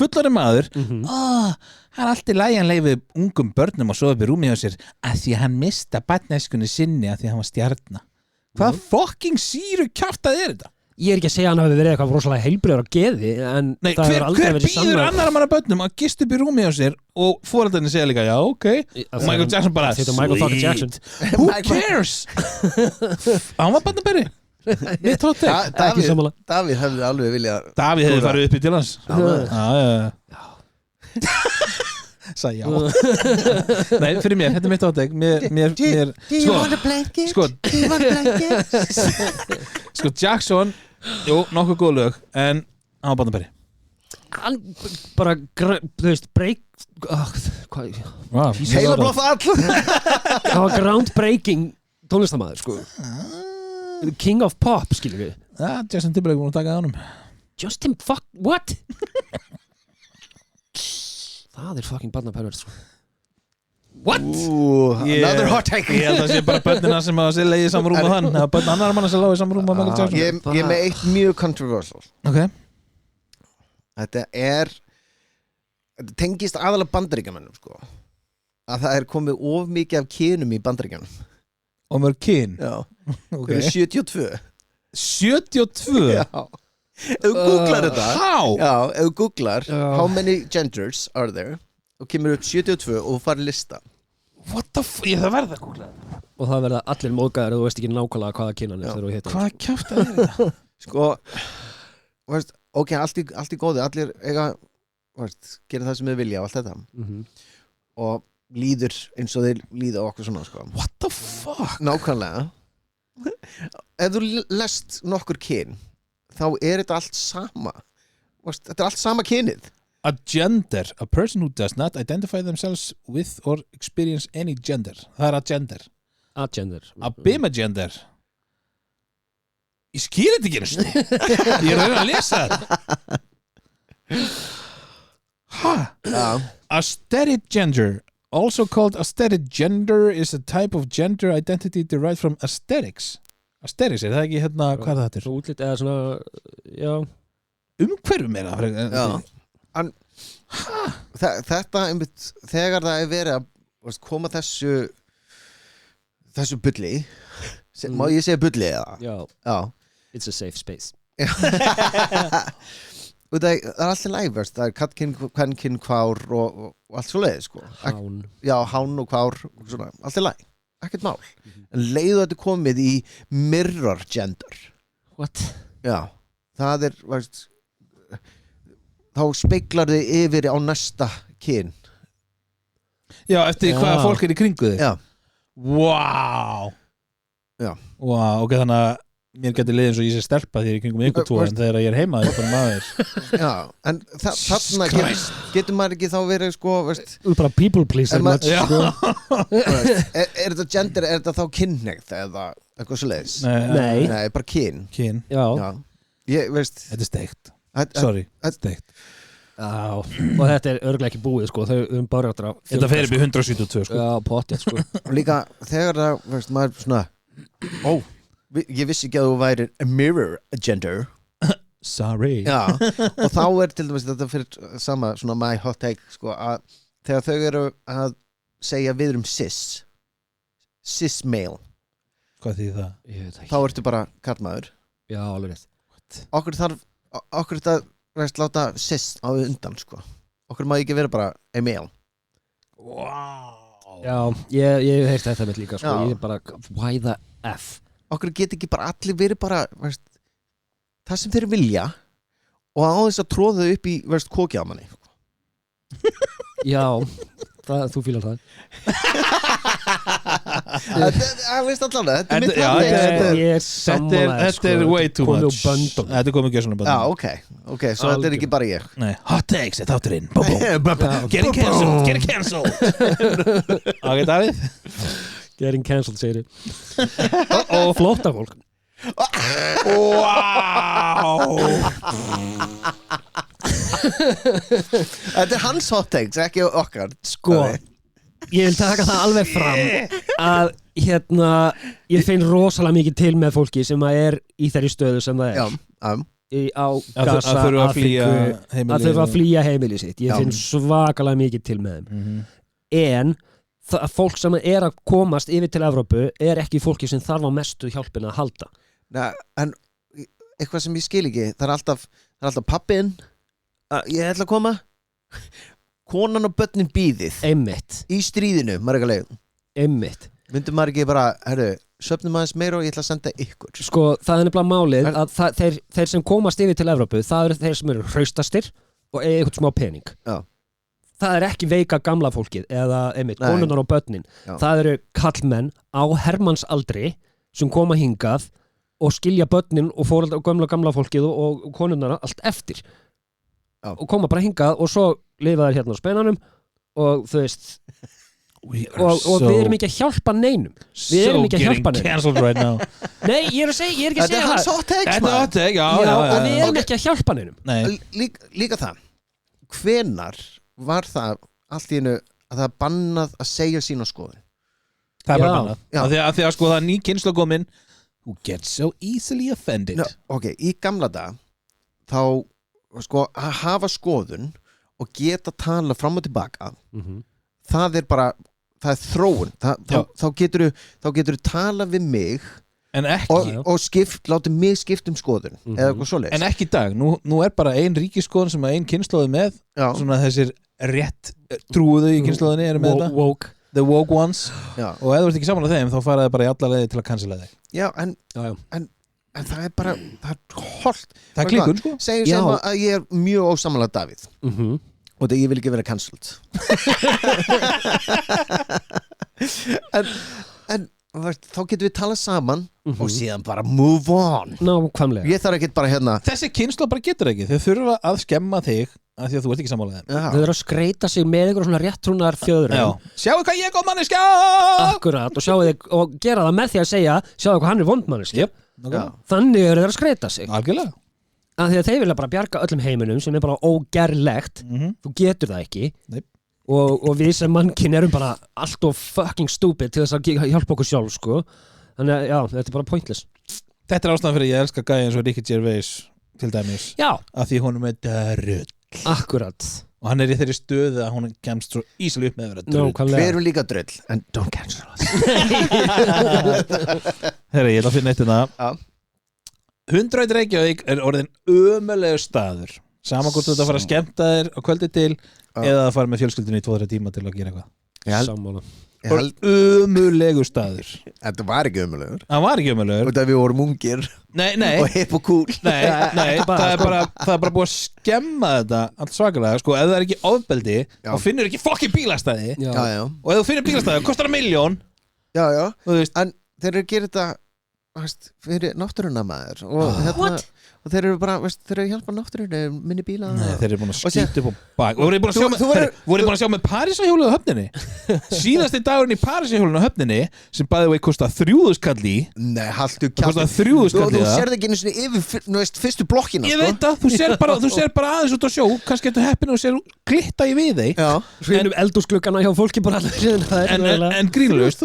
fullorðinn maður hann er alltaf lægjan leiði ungum börnum og sofa upp í rúmi hjá sér að því að hann mista barnæskunni sinni að því að hann var stjarna. Hvað fucking síru kjaftað er þetta? Ég er ekki að segja að hann hafi verið eitthvað rosalega heilbrigður á geði en nei, hver býður annar manna börnum að gista upp í rúmi hjá sér og foreldrarnir segja líka já, ok og Michael Jackson bara sweet who cares hann var barnaberri mitt hot take Davíð hefði alveg viljað Davíð hefði farið upp í til hans já sagði já nei, fyrir mér, þetta er mitt hot take sko Jackson jú, nokkuð góð lög en hann var barnaberri hann bara, þú veist, heilablóðfall hann var groundbreaking tónlistarmaður, sko King of Pop, skilur við Justin Timberlake búin að taka það honum Justin, fuck, what? Það er fucking barnapervert, sko What? Another hot take Ég held að það sé bara börnina sem að sé leiði í saman rúm á hann eða börn annar manna sem láði í saman rúm á Michael Jackson Ég er með eitt mjög controversial Ok Þetta tengist aðalega Bandaríkjamönnum sko að það er komið of mikið af kynum í Bandaríkjunum Og mörg kyn? Já okay. 72 72? Já Ef þú googlar þetta How? Já, ef þú googlar How many genders are there og kemur upp 72 og þú farir lista What the fuck? Ég það verða að googla Og það verða allir móðgæðar og þú veist ekki nákvæmlega hvaða kynan er þegar þú hittir Hvaða kjafta er þetta? Sko veist, ok, allt í góði allir eiga veist, gera það sem þið vilja og allt þetta og líður eins og þeir líða okkur svona sko. What the fuck? Nákvæmlega Ef þú lest nokkur kyn þá er þetta allt sama veist, þetta er allt sama kynið A gender, a person who does not identify themselves with or experience any gender. Það er agender. Agender. A bimagender. Ég skil þetta ekki einu sinni. Ég er að reyna að lesa þetta. Ha? A stereogender Also called aesthetic gender is a type of gender identity derived from aesthetics. Aesthetics, það ekki hvað er þetta? Svo útlit eða svona, já. Umhverfum er það. Já. Þetta, þegar það verið að koma þessu bulli, má ég segja bulli eða? Já. It's a safe space. Og það er alltaf lægverst, það er kattkinn, kvenkinn, kvár og allt svo leiði sko. Hán. Já, hán og kvár og svona, allt er læg, ekkert mál. En leiðu þetta komið í mirror gender. What? Já, það er, veist, þá speglar þið yfir á næsta kyn. Já, eftir hvaða fólk er í kringu þig. Já. Wow. Já. Wow, ok, þannig að mér getur liðið eins og ég sé stelpa því ég er í kringum ykkur tvo en þegar ég er heima bara maður. Já, en þarna getur maður ekki þá verið sko, veist, bara people pleaser sko. Er þetta gender, er þetta þá kynhneigð eða eitthvað svo leiðis? Nei, bara kyn. Já. Ég, veist, þetta er steikt. Sorry, steikt. Já, og þetta er örglega ekki búið sko, þau bara eftir að þetta fer upp í 172 sko. Já, pottið sko. Og líka þegar það, veist, maður svona ég vissi ekki að þú væri a mirror gender. Sorry. Já, og þá til dæmis þetta fyrir sama svona my hot take sko, að þegar þau eru að segja við cis male. Hvað þýðir það? Þá ertu bara karlmaður. Já, alveg rétt. Okkur þetta veist láta cis á undan sko. Okkur má ekki vera bara a male. Wow. Já, ég hef heyrt þetta með líka sko. Ég er bara, why the F? Okkur get ekki bara allir verið bara, veist, það sem þeir vilja og á þess að tróða upp í, veist, kokið á manni. Já, þú fílar það. Það veist allavega, þetta er mitt handleik. Þetta er way too much. Þetta er komið ekki svona böndum. Já, ok, svo þetta er ekki bara ég. Nei, hot takes, þetta átturinn. Getting cancelled. Ok, Davíð? Getting cancelled, segir þið. Flóta fólk. Wow. Þetta er hans hot takes, ekki okkar. Sko, ég vil taka það alveg fram að ég finn rosalega mikið til með fólki sem er í þeirri stöðu sem það er. Á Gaza, Afríku, að þurfa að flýja heimili sitt. Ég finn svakalega mikið til með þeim. En það fólk sem er að komast yfir til Evrópu er ekki fólki sem þarf á mestu hjálpina að halda. Nei, en eitthvað sem ég skil ekki, það er alltaf pappin, ég ætla að koma, konan og börnin bíðið. Einmitt. Í stríðinu, margaleg. Einmitt. Myndum maður ekki bara, söfnum aðeins meira og ég ætla að senda ykkur. Sko, það er nefnilega málið að þeir sem komast yfir til Evrópu, það eru þeir sem eru hraustastir og eiga eitthvað smá pening. Já. Það er ekki veika gamla fólkið eða konurnar og börnin. Já. Það eru kallmenn á hermannsaldri sem koma hingað og skilja börnin og foreldra og gamla fólkið og konurnar allt eftir. Já. Og koma bara hingað og svo lifa þær hérna á spennanum og þú veist og við erum ekki að hjálpa neinum. Við erum ekki að hjálpa neinum. Right now. Nei, ég er ekki að segja það. Þetta er hans hot takes, maður. Hot take, já. Og við erum ekki að hjálpa neinum. Líka það. Hvenær var það allt í einu að það er bannað að segja sína skoðun? Það er bara bannað. Af því að sko það er ný kynslóð komin who gets so easily offended. Ok, í gamla dag þá sko að hafa skoðun og geta tala fram og tilbaka það er bara, það er þróun þá getur þú tala við mig og látið mig skipta skoðun eða eitthvað svoleiðis. En ekki í dag, nú er bara ein ríkisskoðun sem ein kynslóð er með svona þessir rétt trúuðu í kynslóðinni eru með þetta the woke ones og ef þú ert ekki saman á þeim þá fara það bara í alla leiði til að cancela þig. Já, en það er bara, það er holt. Það er klikkun sko. Segjum að ég er mjög ósammála Davíð og það ég vil ekki vera cancelled. en þá getum við talað saman og síðan bara move on. Nákvæmlega. Ég þarf ekki bara þessi kynslóð bara getur ekki, þau þurfa að skemma þig af því að þú ert ekki sammála þeim. Þau þurfa að skreita sig með einhver svona réttrúnar fjöðrum. Sjáu hvað ég er góð manneskja. Akkurat, og gera það með því að segja sjáu hvað hann er vond manneskja. Þannig eru þeir að skreita sig. Algjörlega. Af því að þeir vilja bara bjarga öllum heiminum sem er bara ógerlegt. Þú getur það ekki. Nei. og við sem mannkinn erum bara allt of fucking stupid til þess að hjálpa okkur sjálf sko. Þannig að já, þetta er bara pointless. Þetta er ástæðan fyrir ég elska gæja eins og Ricky Gervais til dæmis. Já. Af því honum er drull. Akkurat. Og hann er í þeirri stöðu að hún kemst svo íslega upp með að vera drull. Við erum líka drull, and don't cancel us. Herri, ég ætla að finna eitt þetta. 101 Reykjavík er orðin ömurlegur staður. Sama hvort þú ert að fara að skemmta þér á kvöldi til eða að fara með fjölskyldunni í 2-3 tíma til að gera eitthvað. Sammála. Ömurlegur staður. Þetta var ekki ömurlegur. Það var ekki ömurlegur. Út af við vorum ungir. Nei. Og hipp og cool. Nei, það er bara búið að skemma þetta allt svakalega, sko, ef það er ekki ofbeldi þá finnur ekki fokkin bílastæði. Já. Og ef þú finnur bílastæði, kostar það 1 milljón. Já. En þeir eru að gera þetta fyrir náttúruna maður og og þeir eru bara, þeir eru að hjálpa náttúrunni minni bíla. Nei, þeir eru búin að skýta upp á bak. Voru þið búin að sjá með Parísarhjólið á höfninni? Síðasti dagurinn í Parísarhjólinu á höfninni sem bæði vegi kostar 3.000 kall í. Nei, haltu kall. Kostar 3.000 kall í það. Þú sér það ekki einu sinni yfir fyrstu blokkina. Ég veit það, þú sér bara aðeins út á sjó, kannski eftir heppinu og sér glitta í við þeim. Já. Svo eldhúsgluggana hjá fólki bara en grínlaust,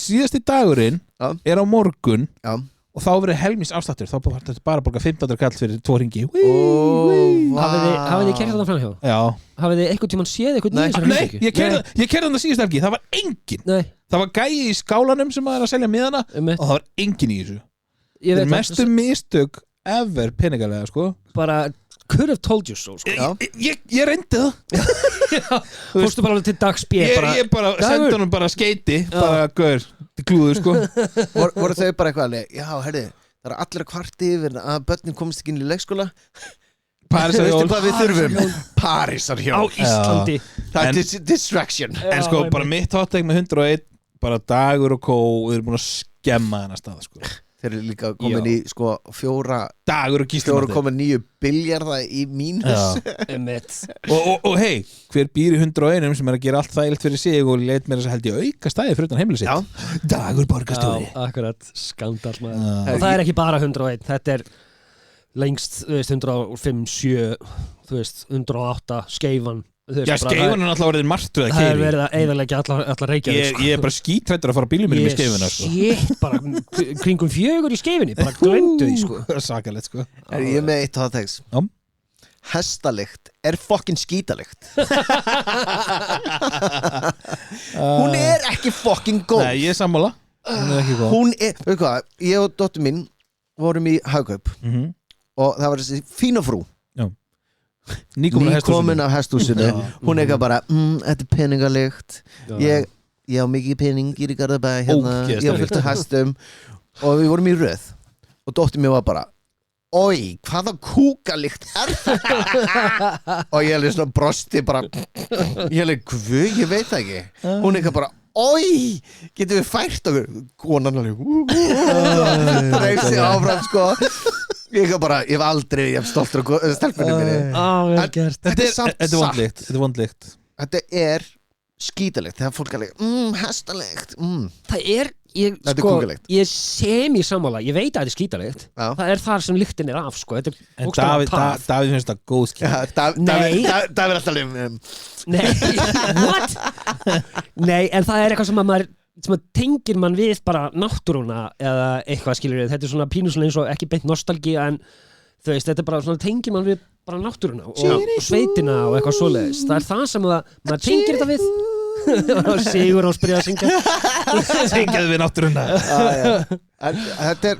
síðasti dagurinn er á morgun. Já. Og þá verður helmings afsláttur, þá var þetta bara að borga 1500 kall fyrir 2 hringi. Hafið þið kerið þarna framhjá? Já. Hafið þið einhvern tímann séð eitthvað nýjum sem Nei, ég kerði þarna síðust helgi, það var enginn. Nei. Það var gæi í skálanum sem var að selja miðana og það var enginn í þessu. Þetta er mestu mistök ever peningalega, sko. Bara could have told you so, sko. Ég reyndi það. Fórstu bara til dags B. Ég bara sendi honum bara skeiti, bara gaur. Klúður, sko. Voru þau bara eitthvað alveg, já, herri, það er allir að kvarti yfir að börnin komist ekki inn í leikskóla. Parísarhjól. Veistu hvað við þurfum? Parísarhjól. Á Íslandi. Það er distraction. En sko, bara mitt hottek með 101, bara Dagur og Kó, við erum búin að skemma þennan stað, sko. Þeir eru líka komin í, sko, 4 Dagur og Gísli 9 biljarda í mínus. Og hei, hver býr í 101 sem er að gera allt þægilegt fyrir sig og leit mér þess að held ég auka stæði fyrir utan heimili sitt. Já. Dagur borgarstjóri. Akkurat, skandal maður. Og það er ekki bara 101, þetta er lengst, 105, 7, 108, Skeifan. Já, Skeifan er alltaf orðin martröð að keyra. Það er verið að eyðileggja alla Reykjavík. Ég er bara skítrættur að fara bílum mínum í Skeifuna, sko. Shit, bara kringum 4 í Skeifunni, bara glemdu því, sko. Sakalegt, sko. Ég er með eitt hottegs. Já. Hestalikt er fokkin skítalikt. Hún er ekki fokkin góð. Nei, ég er sammála. Hún er ekki góð. Hún er, veitu hvað, ég og dóttur mín vorum í Hagkaup og það var þessi fína frú. Já. Nýkomin af hesthúsinu. Hún eitthvað bara, þetta er peningalikt. Ég á mikið pening í Garðabæ hérna, ég á fullt af hestum og við vorum í röð og dóttir mér var bara, oi, hvaða kúkalikt er þetta? Og ég hefði svona brosti bara, ég veit það ekki. Hún eitthvað bara, oi, getum við fært okkur? Konan alveg dreif sig áfram, sko. Ég hef aldrei, ég hef stoltur á stelpunni minni. Þetta er samt satt. Þetta er vondlikt. Þetta er skítalikt, þegar fólk er hestalikt. Það er, þetta er kúkalikt. Ég sem í sammála, ég veit að þetta er skítalikt. Það er þar sem lyktin er af, sko. En Davíð finnst það góð skítalikt. Davíð er alltaf Nei, what? Nei, en það er eitthvað sem að tengir mann við bara náttúruna eða eitthvað, skilur við. Þetta er svona pínu svona eins og ekki beint nostalgía, en þú veist, þetta er bara svona tengir mann við bara náttúruna og sveitina og eitthvað svoleiðis. Það er það sem maður tengir þetta við. Sigur á spyrja að syngja. Syngjaðu við náttúruna. Þetta er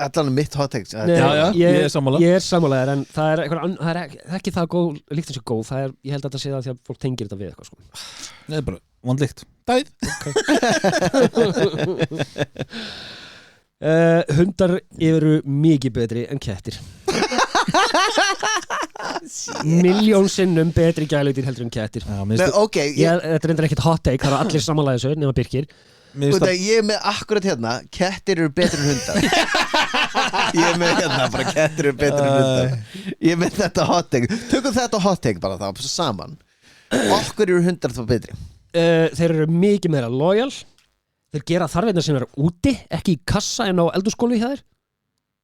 allan mitt hottegs. Ég er sammála. Ég er sammálaður, en það er ekki það góð, líkt eins og góð. Ég held að þetta sé það því að fólk tengir þetta við eitthvað, sko. Það er bara vondlikt. Davíð. Hundar eru mikið betri en kettir. 1.000.000 sinnum betri gælautir heldur en kettir. Þetta er reyndar ekkert hot take, það eru allir samanlega þessu nema Birkir. Ég er með akkurat hérna, kettir eru betri en hundar. Ég er með hérna bara, kettir eru betri en hundar. Ég er með þetta hot take. Tökum þetta hot take bara þá saman. Okkur eru hundar þá betri. Þeir eru mikið meira loyal. Þeir gera þarfirnar sínar úti, ekki í kassa en á eldhúsgólfi hjá þér.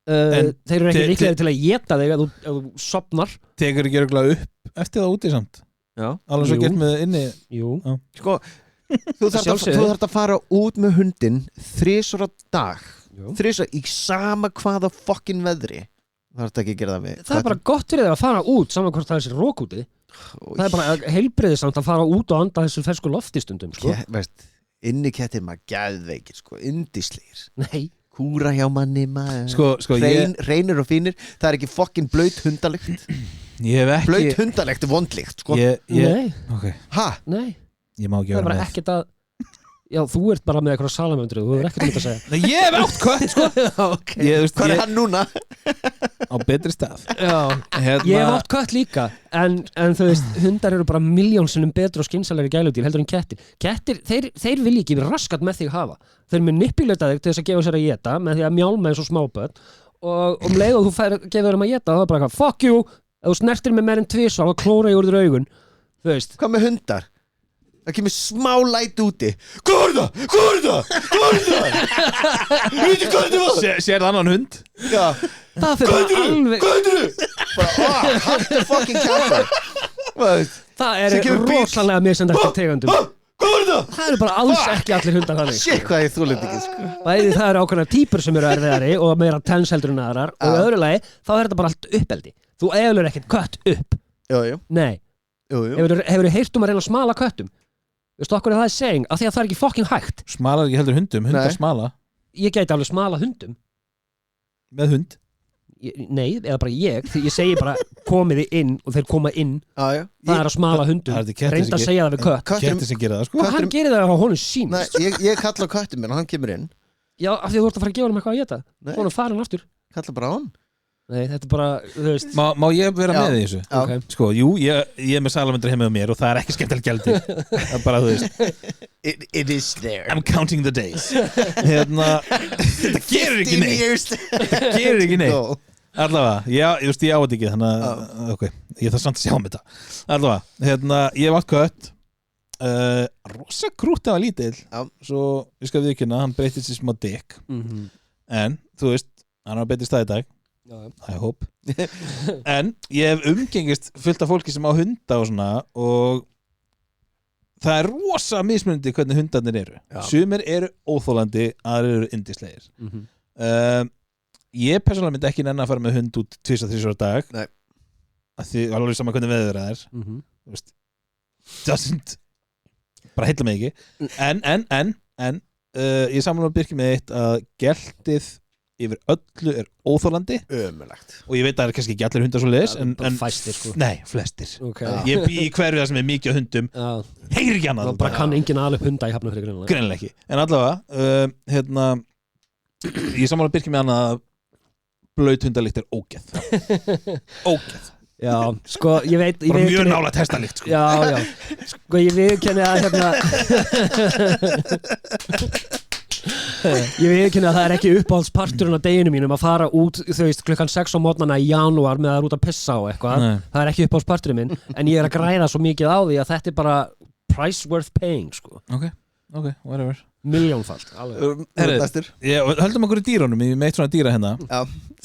Þeir eru ekki líklegir til að éta þig ef þú sofnar. Tekur ekki örugglega upp eftir það úti samt? alveg svo gert með inni sko, þú þarft að fara út með hundinn 3 á dag 3 í sama hvaða fucking veðri það er ekki að gera það við það er bara gott fyrir þér að fara út saman hvort það er sér rók úti það er bara heilbrigðisamt að fara út og anda þessu fersku lofti stundum sko. Inni kettir maður geðveikir sko, indislegir nei húra hjá manni maður sko, reynir og fínir það er ekki fucking blöyt hundalegt blöyt hundalegt er vondlegt sko. nei okay. Nei ég má ekki vera með það er bara ekkert að já, þú ert bara með eitthvað salamöndru þú hefur ekkert um þetta að segja nei, ég hef átt kött sko. okay. Hvað er hann núna? Á betri stað ég hef átt kött líka en þú veist, hundar eru bara milljónsinnum betur og skynsalegri gæludýr heldur en kettir þeir vilja ekki raskat með þig hafa þeir með nippilöta þig til þess að gefa sér að éta með því að mjálma eins og smábörn og leið og þú gefur þeim að éta þá er bara eitthvað, fuck you ef þú snertir með meir en 2 og klóra í úr þér augun þú veist hvað með hundar? Það kemur smá læt úti Hvað er það? Veitu hvað þetta var? Sér það annan hund? Já Það fyrir alveg Hvað er það? Bara, hættu fucking kæta Það er rosalega misjandi eftir tegundum Hvað er það? Það eru bara alls ekki allir hundar þannig Shit, hvað er þú lítið ekki sko Bæði það eru ákveðnar týpur sem eru erfiðari og meira tens heldur en aðrar og í öðru lagi, þá er þetta bara allt uppeldi Þú eflur ekkert kött upp Jú Nei Hefurðu heyrt að reyna að smala köttum? Veistu okkur það seging, af því að það er ekki fucking hægt Smalar ekki heldur hundar smala Ég gæti alveg smala hundum Með hund? Nei, eða bara því ég segi bara komiði inn og þeir koma inn Það er að smala hundum Reynda að segja það við kött Kettir sem gera það sko Hann gerir það á honum sín Nei, ég kalla köttin minn og hann kemur inn Já, af því þú ert að fara að gefa hann eitthvað að geta Svona farin aftur Kalla bara á hann Nei, þetta er bara, þú veist Má ég vera með í þessu? Okay. Sko, jú, ég er með salamöndri heima með mér og það er ekki skemmtileg gjaldi Það er bara, þú veist It is there I'm counting the days Þetta gerir ekki neitt Þetta gerir ekki neitt Allavega, ég á þetta ekki þannig að, ok, ég þarf samt að sjá þetta Allavega, ég hef átt kött rosa krútt að var lítill svo, ég skal viðkynna, hann breytist í smá dick en, þú veist, hann var betri stað í dag I hope en ég hef umgengist fullt af fólki sem á hunda og svona og það er rosa mismunandi hvernig hundarnir eru sumir eru óþólandi, aðrir eru yndislegir ég persónulega myndi ekki nenni að fara með hund út 2-3 á dag að því alveg saman hvernig veður það er þú veist doesn't bara heilla mig ekki en ég samlega byrki með eitt að geltið yfir öllu er óþólandi ömurlegt og ég veit að það er kannski ekki allir hundar svo leiðis en fæstir sko nei, flestir ég bý í hverju það sem er mikið hundum heyri ekki annað bara kann enginn alveg hunda í Hafnarfirði greinilega ekki en allavega ég sammála Birki með annað að blöyt hundalikt er ógeð já, sko, ég veit bara mjög nálægt hestalikt sko já, sko, ég viðurkenni að ég viðurkenni að það er ekki uppáhaldsparturinn á deginu mínum að fara út, þú veist, klukkan 6 á mótnana í janúar með að út að pissa á eitthvað það er ekki uppáhaldsparturinn minn, en ég er að græða svo mikið á því að þetta er bara price worth paying, sko ok, whatever miljónfalt, alveg höldum okkur í dýrunum, ég meit svona dýra hérna já,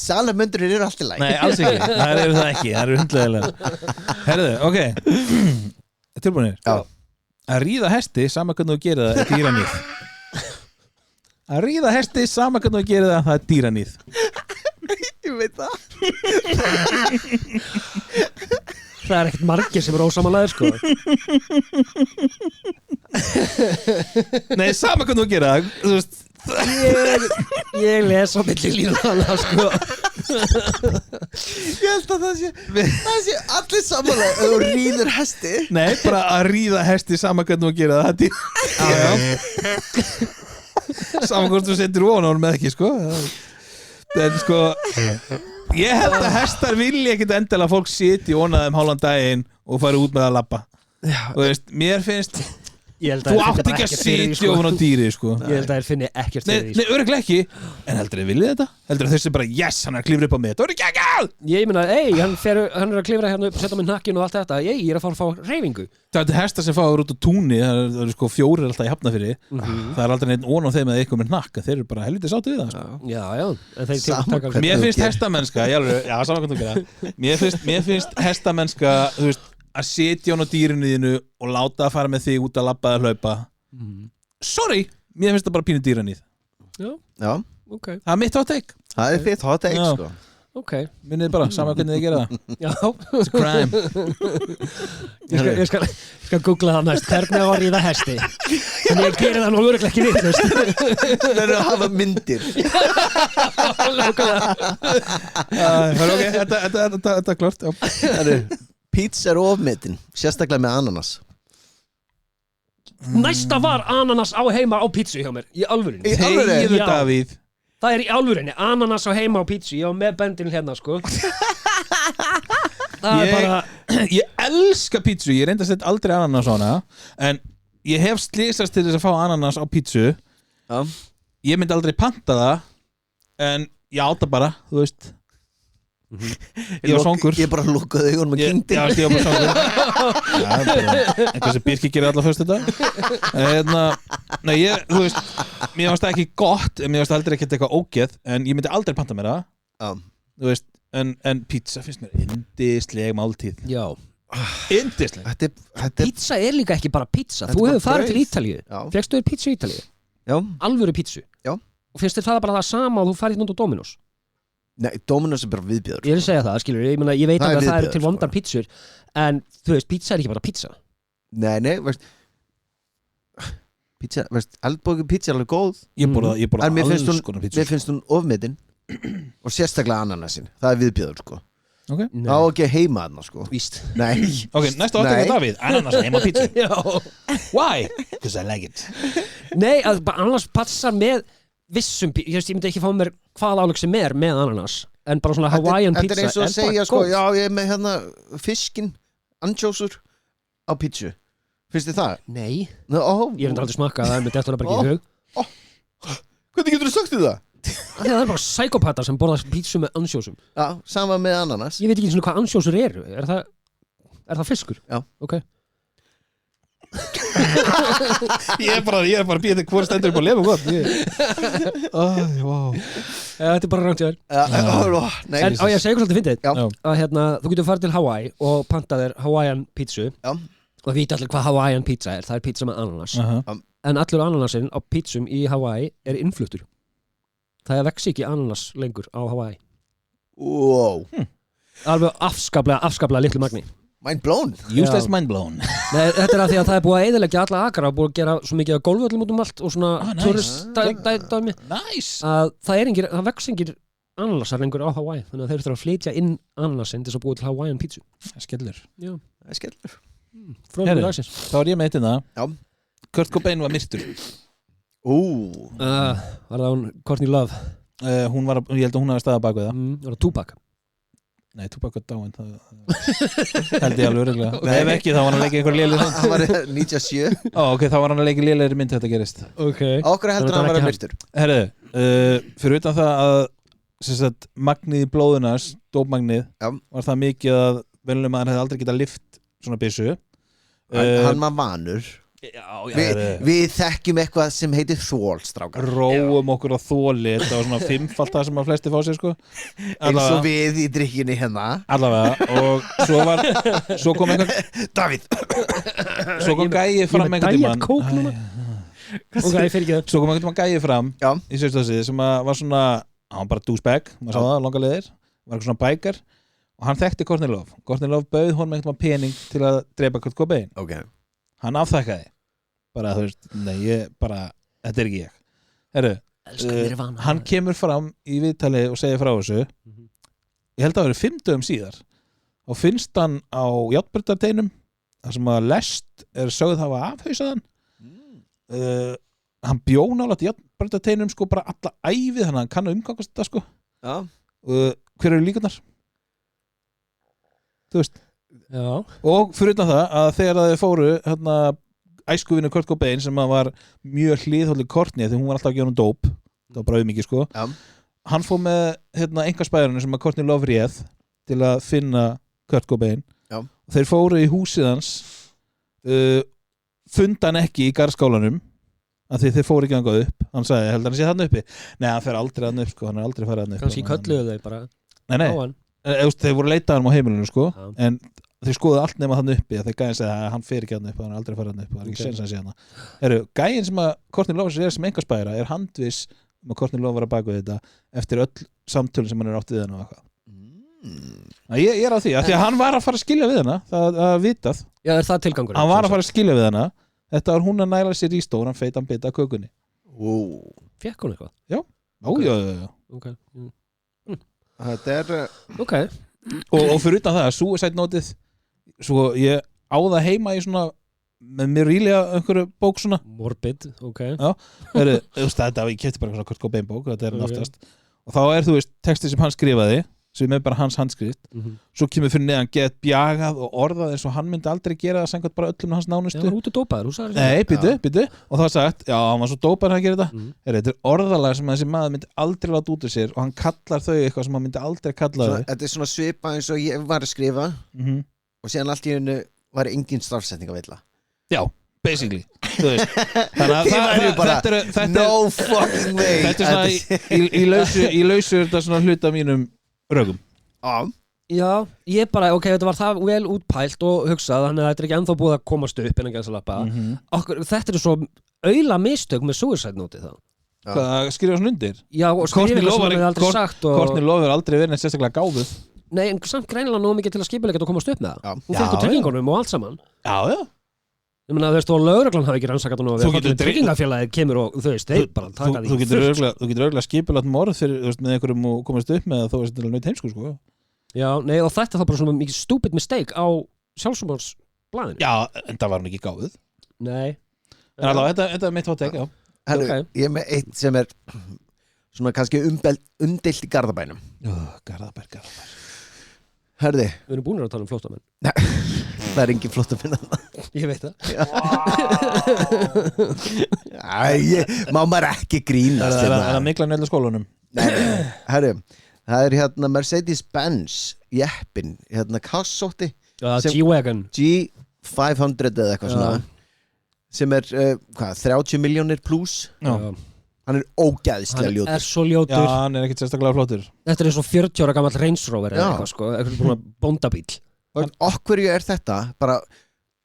salamöndurinn eru allt í lagi nei, alls ekki, það eru það ekki, það eru hundlegilega herðu, ok tilbúinir að ríða hesti, sama hvernig þú gerir það er dýranýð að ríða hesti, sama hvernig þú gerir það er dýranýð ég veit það það er ekkert margir sem er ósamanlegaðir sko nei, sama hvernig þú gerir það þú veist ég les á milli línana sko ég held að það sé allir samanlega ef þú ríður hesti nei, bara að ríða hesti sama hvernig þú gerir það er dýranýð saman hvort þú sendir ofan á hann með ekki sko en sko ég held að hestar vilja ekkert endilega að fólk sitja í onaðum hálfan daginn og fara út með að labba og þú veist, mér finnst þú átt ekki að sitja ofan á dýri sko ég held að þér finni ekkert fyrir því nei, örugglega ekki, en heldur þið viljið þetta? Heldur þið þessi bara, yes, hann er að klifra upp á mig það er ekki ekki ég meina, hann er að klifra hérna upp og setja mig nakkin og allt þetta ég er að fá hreyfingu það er hestar sem fáur út á túnni það eru sko 4 alltaf í Hafnarfirði það er aldrei neitt ón á þeim að eitthvað með nakka þeir eru bara helviti sáttu við það sko. já, mér finnst hestamennska mér finnst hestamennska þú veist, að setja hún á dýrinu þínu og láta það fara með þig út að labba eða hlaupa sorry, mér finnst það bara pínu dýranýð Já, ok það er mitt hot take það er þitt hot take sko Ok Minnið bara, saman hvernig þið gera það Já It's a crime Ég skal googla það næst Hvernig á að ríða hesti En ég gerir það nú örugglega ekki vitlaust Það er að hafa myndir Þetta er klart Pizza er ofmetin Sérstaklega með ananas Næsta var ananas á heima á pítsu hjá mér Í alvörinni Þegiðu Davíð Það er í alvörinni, ananas á heima á pítsu Ég var með bendin hérna sko Það er bara Ég elska pítsu, ég reyndi að setja aldrei ananas á hana En ég hef slísast til þess að fá ananas á pítsu Ég myndi aldrei panta það En ég áta bara, þú veist Ég var songur Ég bara lúkaði augunum og kynnti Já, ég var bara songur Eitthvað sem Birkir gerir alla fyrst þetta Nei, þú veist Mér varst það ekki gott Mér varst aldrei ekkert eitthvað ógeð En ég myndi aldrei panta mér það Þú veist, en pizza finnst mér yndisleg máltíð Já Yndisleg Pizza er líka ekki bara pizza Þú hefur farið til Ítalíu Fékkstu þér pizza í Ítalíu? Já Alvöru pizzu Já Og finnst þér það bara það sama og þú farið út á Dominos? Nei, Dominos er bara viðbjóður Ég vil segja það, skilur, ég veit að það eru til vondar pizzur En þú veist, pizza er ekki bara pizza Nei, veist Pizza, veist, eldbóki pizza er alveg góð Ég borða alls konar pizza Mér finnst hún ofmetin Og sérstaklega ananasin, það er viðbjóður sko Okay. Það á ekki heima þarna sko Víst Nei Ok, næsta áttækja Davíð Ananas heima á pizza Já Why? Because I like it Nei, annars passar með vissum ég myndi ekki fá mér hvað áleg sem er með ananas En bara svona Hawaiian pizza Þetta er eins og að segja sko Já, ég er með hérna fiskin Anchovies á pizzu Finnst þið það? Nei Ég er aldrei smakkað Það er með dettur bara ekki í hug Hvernig getur þú sagt þið það? Það er bara psykopatar sem borða pítsu með ansjósum Já, sama með ananas Ég veit ekki svona hvað ansjósur eru Er það fiskur? Já Ok Ég er bara býðið hvort stendur upp á lefu gott Þetta er bara rangt hjá þér En á ég að segja hvað svolítið fyndið að hérna, þú getur farið til Hawaii og pantað þér Hawaiian pítsu og við veit allir hvað Hawaiian pizza er Það er pizza með ananas En allur ananasinn á pítsum í Hawaii er innfluttur Það vex ekki ananas lengur á Hawaii Wow Alveg afskaplega litlu magni Mind blown Useless mind blown Nei, þetta er að því að það er búið að eyðileggja alla akra og búið að gera svo mikið af golfvöllum út allt og svona turistdæmi að það vex engir ananasar lengur á Hawaii þannig að þeir þurfa að flytja inn ananasinn til þess að búið til Hawaiian pizzu Skellur Já, skellur Fróðlegur dagsins Þá er ég með eitt Já Kurt Cobain var myrtur Var það hún Courtney Love? Hún var, ég held að hún hafi staðað bak við það Var það Tupac? Nei, Tupac var dáin held ég alveg örugglega Ef ekki þá var hann að leika einhver lélegri Hann var 97 Ok, þá var hann að leika lélegri mynd þetta gerist Okkur heldur hann að vera myrtur Herðu, fyrir utan það að sagt, magnið í blóðunars dópmagnið var það mikið að venjulega maður hefði aldrei getað lyft svona byssu Hann var vanur Við þekkjum eitthvað sem heitir þól, strákar Róum okkur á þóli Þetta var svona fimmfalt það sem að flesti fá sér sko Eins og við í drikkjunni hérna Allavega Og svo kom einhver Davíð Svo kom gæi fram einhvern tímann Svo kom einhvern tímann gæi fram í Sjöstasið sem var svona hann var bara douchebag, maður sá það, langa leiðir var eitthvað svona bækar og hann þekkti Courtney Love Courtney Love bauð honum einhvern pening til að drepa Kurt Cobain Hann afþakkaði bara, þú veist, nei, ég bara þetta er ekki ég Herru, hann kemur fram í viðtali og segir frá þessu ég held að það verið 5 dögum síðar og finnst hann á járnbrautarteinum þar sem að lest er sögð hafa afhausaðan hann bjó nálægt járnbrautarteinum sko bara alla ævið þannig að hann kann að umgangast þetta sko hver eru líkurnar? Þú veist og fyrir utan það að þegar þau fóru hérna æskuvinu Kurt Cobain sem var mjög hliðholli Courtney því hún var alltaf að gefa hún dóp það var bara auðmikið sko hann fór með hérna einkaspærinu sem að Courtney Love réð til að finna Kurt Cobain og þeir fóru í húsið hans funda hann ekki í garðskálanum af því þeir fóru ekki að upp hann sagði, held hann sé þarna uppi nei, hann fer aldrei þarna upp sko, hann er aldrei farið þarna upp kannski kölluðu þeir bara nei, þeir voru leitað hann á heimilinu sko en þau skoðu allt nema hann uppi þegar gæinn segði að hann fer ekki hann upp hann er aldrei farið hann upp, það er ekki sens að sé hann gæinn sem að Courtney Love sem einhverspæra handviss að Courtney Love var að baka við þetta eftir öll samtölum sem hann átt við hann og eitthvað ég á því að hann var að fara að skilja við hana það vitað það tilgangur hann var að fara að skilja við hana þetta var hún að næla sér í stóran feitan bita af kökunni fekk hún eitthvað? Já. Okay. Þetta okay. og fyrir utan það Suicide Note-ið svo ég á það heima í svona með mér rílega einhverju bók svona morbid, þetta ég kefti bara svona Kurt Cobain bók þetta oftast og þá þú veist texti sem hann skrifaði sem er bara hans handskrift svo kemur fyrir neðan get bjagað og orðað eins og hann myndi aldrei gera það samkvæmt bara öllum hans nánustu hann var út og dópaður nei, býtu og það var sagt, hann var svo dópaður að gera þetta þetta orðalag sem þessi maður myndi aldrei láta út af sér og hann kallar þau eitthvað sem hann myndi aldrei kalla þau þetta svona svipa eins og ég var að skrifa og síðan allt í hennu var engin stafsetning að veitla já, basically þannig að no fucking way þetta er svona í lausu þetta svona hluta mínum rögum já, ég bara, þetta var það vel útpælt og hugsað, þannig að þetta er ekki ennþá búið að komast upp innan gæðsalappa þetta er svo auðla mistök með Suicide Note þá hvað skrifa svona undir? Já, og skrifa það sem við aldrei sagt Courtney Love er aldrei verið sérstaklega gáfuð nei, en samt greinilega nóg mikið til að skipuleika og komast upp með það hún fylgdu tryggingunum og allt saman já ég meina þú veist og lögreglan hafi ekki rannsakað og tryggingafélagið kemur og þú veist þeir bara taka því þú getur örgulega skipulagt morð fyrir með einhverjum og komast upp með þó að þetta er neitt heimsku sko já, nei og þetta er þá bara svona mikið stupid mistake á sjálfsumálsblaðinu já, en það var hann ekki gáðuð nei en allavega, þetta er mitt hot take, já Herru, ég er með eitt sem er svona kannski umdeilt í Garðabænum Garðabær Herði við erum búinir að tala um flóttamenn það er engin flóttamenn ég veit það má maður ekki grínast er það mikla nöðla skólunum herru, það er hérna Mercedes-Benz jeppin, hérna kassótti G-Wagon G500 eða eitthvað svona sem er 30 miljónir pluss hann er ógæðislega ljótur hann er svo ljótur já, hann er ekkert sérstaklega flottur þetta er eins og 40 ára gamall Range Rover eða eitthvað sko, eitthvað búin að bóndabíl okkurju er þetta bara,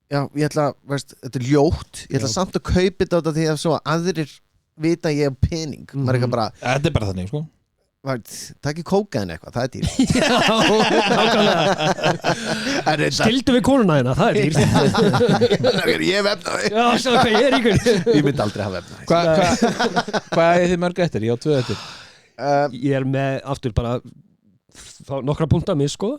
já, ég ætla, veist, þetta er ljótt ég ætla samt að kaupa þetta því að svo aðrir vita ég hef pening maður er ekki bara þetta er bara þannig, sko takk í kókaðin eitthvað, það er dýr já, nákvæmlega skildu við konuna hérna, það er dýr ég hef efnaði já, sjá hvað ég er ykkur ég myndi aldrei hafa efnaði hvað er þið mörg eftir? Ég á 2 eftir ég er með aftur bara nokkra punkta að misskoða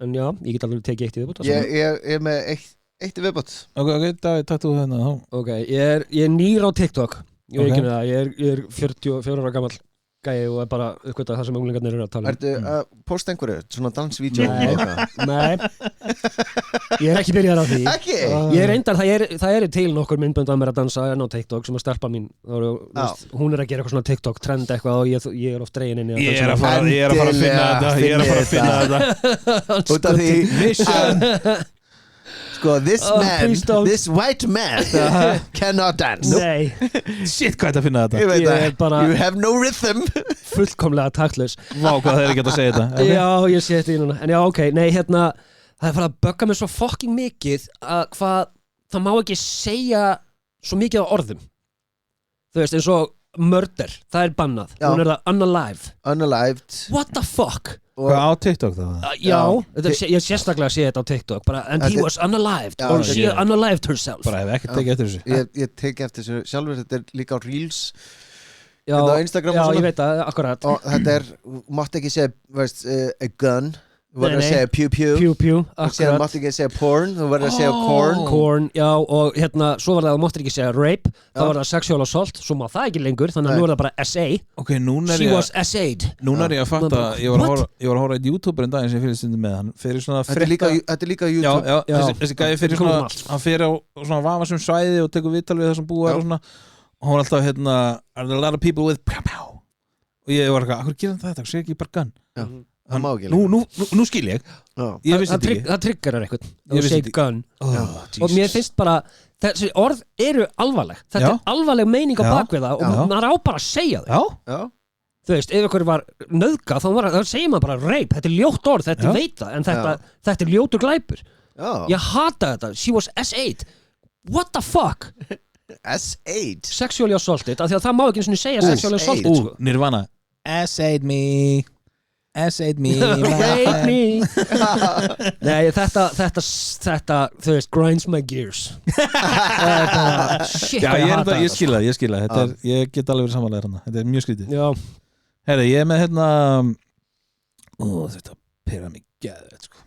en já, ég get alveg tekið eitt í viðbót ég er með eitt í viðbót ok, Davíð, takk þú hérna ok, ég er nýr á TikTok ég er 44 ára gamall gæi og er bara uppgötað það sem unglingarnir eru að tala ertu að posta einhverju, svona dansvídeó nei ég er ekki byrjað á því ekki? ég er reyndar, það er til nokkur myndbönd af mér að dansa en á TikTok sem að stelpa mín hún er að gera eitthvað svona TikTok trend eitthvað og ég er oft dregin inn í ég er að fara að finna þetta út af því mission sko, this white man cannot dance nei shit, hvað er þetta að finna þetta? ég veit það, you have no rhythm fullkomlega taktlaus vá, hvað það er ekki að segja þetta já, ég sé þetta í núna en já, ok, nei, hérna það er farið að bögga mig svo fucking mikið að það má ekki segja svo mikið á orðum þú veist, eins og murder, það er bannað hún er það unalived what the fuck hvað á TikTok það? já, ég sérstaklega sé þetta á TikTok bara, and he was unalived or she unalived herself bara hef ekki tekið eftir þessu ég tekið eftir þessu sjálfur, þetta er líka á Reels já, á Instagram já, ég veit það, akkurat og þetta er, mátt ekki segja veist, a gun þú verður að segja pew og síðan mátt ekki segja porn þú verður að segja corn já, og hérna, svo var það að þú máttir ekki segja rape þá var það sexual assault, svo má það ekki lengur þannig að nú er það bara SA okay, she was SA'd núna er ég að fatta, ég var að horfa eitt YouTuber en dag sem ég fyrir stundum með hann fyrir svona þetta er líka YouTube já, þessi gæði fyrir svona hann fyrir á svona vafasum svæði og tekur viðtal við það sem búið og hann var alltaf hérna are there a lot of people with pow og ég var eitthvað, hvað gerir þetta, segir ekki bara gun nú skil ég það triggerar eitthvað þú segir gun og mér finnst bara þessi orð eru alvarleg þetta er alvarleg meining á bakviða og maður á bara að segja þau þú veist, ef ykkur var nauðgað þá segir maður bara rape, þetta er ljótt orð þetta veit það, en þetta er ljótur glæpur Ég hata þetta, she was S8 what the fuck S8? Sexually assaulted, af því að það má ekki eins og segja sexually assaulted sko. Nirvana S8 me S8 me Rape me Nei, þetta þú veist, grinds my gears Shit, ég skil það ég get alveg verið samanlega hérna, þetta mjög skrítið herri, ég með þetta pera mig geðveikt sko.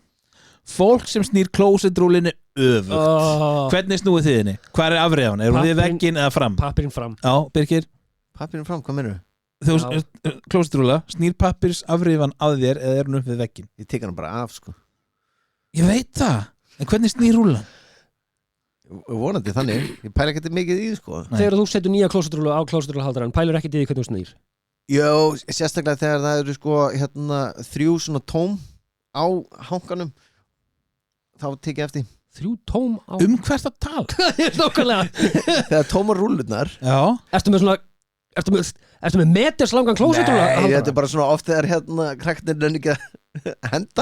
Fólk sem snýr klósetrúlinni öfugt hvernig snúið þið henni? Hvað afreiðan? Er hún við vegginn eða fram? Pappirinn fram Já, Birgir Pappirinn fram, hvað meinarðu? Þú klósetrúla, snýr pappirs afrifan að þér eða er hún upp við vegginn? Ég tek hann bara af sko. Ég veit það, en hvernig snýr rúlan? Vonandi þannig, ég pæla ekki mikið í sko. Þegar þú setur nýja klósetrúlu á klósetrúluhaldarann pælur ekki í því hvernig þú snýr? Jó, sérstaklega þegar það eru sko 3 svona tóm á hankanum þá tek ég eftir 3 tóm á hvert að tala? Hvað er nákvæmlega? Þegar tómar rúllurnar Ertu með meters langan klósetrúla? Nei, þetta er bara svona oft þegar kraknir nenni ekki að henda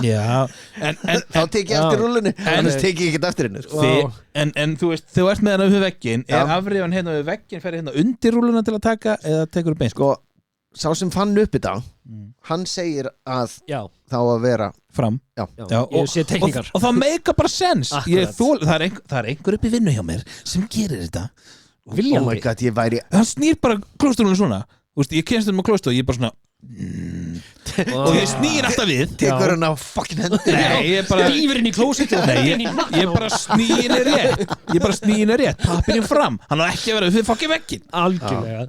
þá tek ég eftir rúllunni annars tek ég ekkert eftir henni sko. En þú veist, þú ert með henni við vegginn er afrifan hérna við vegginn fer hérna undir rúlluna til að taka eða tekur beint? Sko, sá sem fann upp þetta hann segir að þá að vera fram ég sé tekníkar og það meika bara sens það er einhver upp í vinnu hjá mér sem gerir þetta oh my god, ég væri hann snýr bara klósetrúlunum svona veist, ég kynst um að klósetrúlu og ég bara svona og ég snýr alltaf við tekur hann á fucking hendur dýfur inn í klósetrúlu ég bara snýr rétt pappirinn fram, hann á ekki að vera við fucking vegginn algjörlega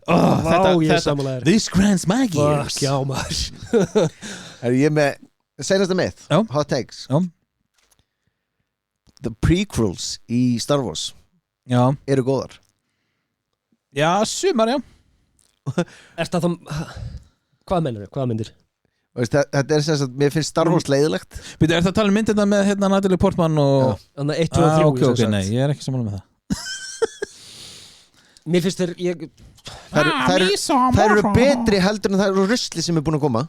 this grinds my gears já maður ég með seinasta myth hot takes the prequels í Star Wars eru góðar já, sumar, Ertu að hvað mennur þau? Hvaða myndir? Þetta er sem sagt, mér finnst Star Wars leiðilegt Býtu, er það að tala um myndina með Natalie Portman og Þannig 1, 2 og 3 okay, nei, ég er ekki saman með það Mér finnst þær eru betri heldur en þær eru rusli sem er búin að koma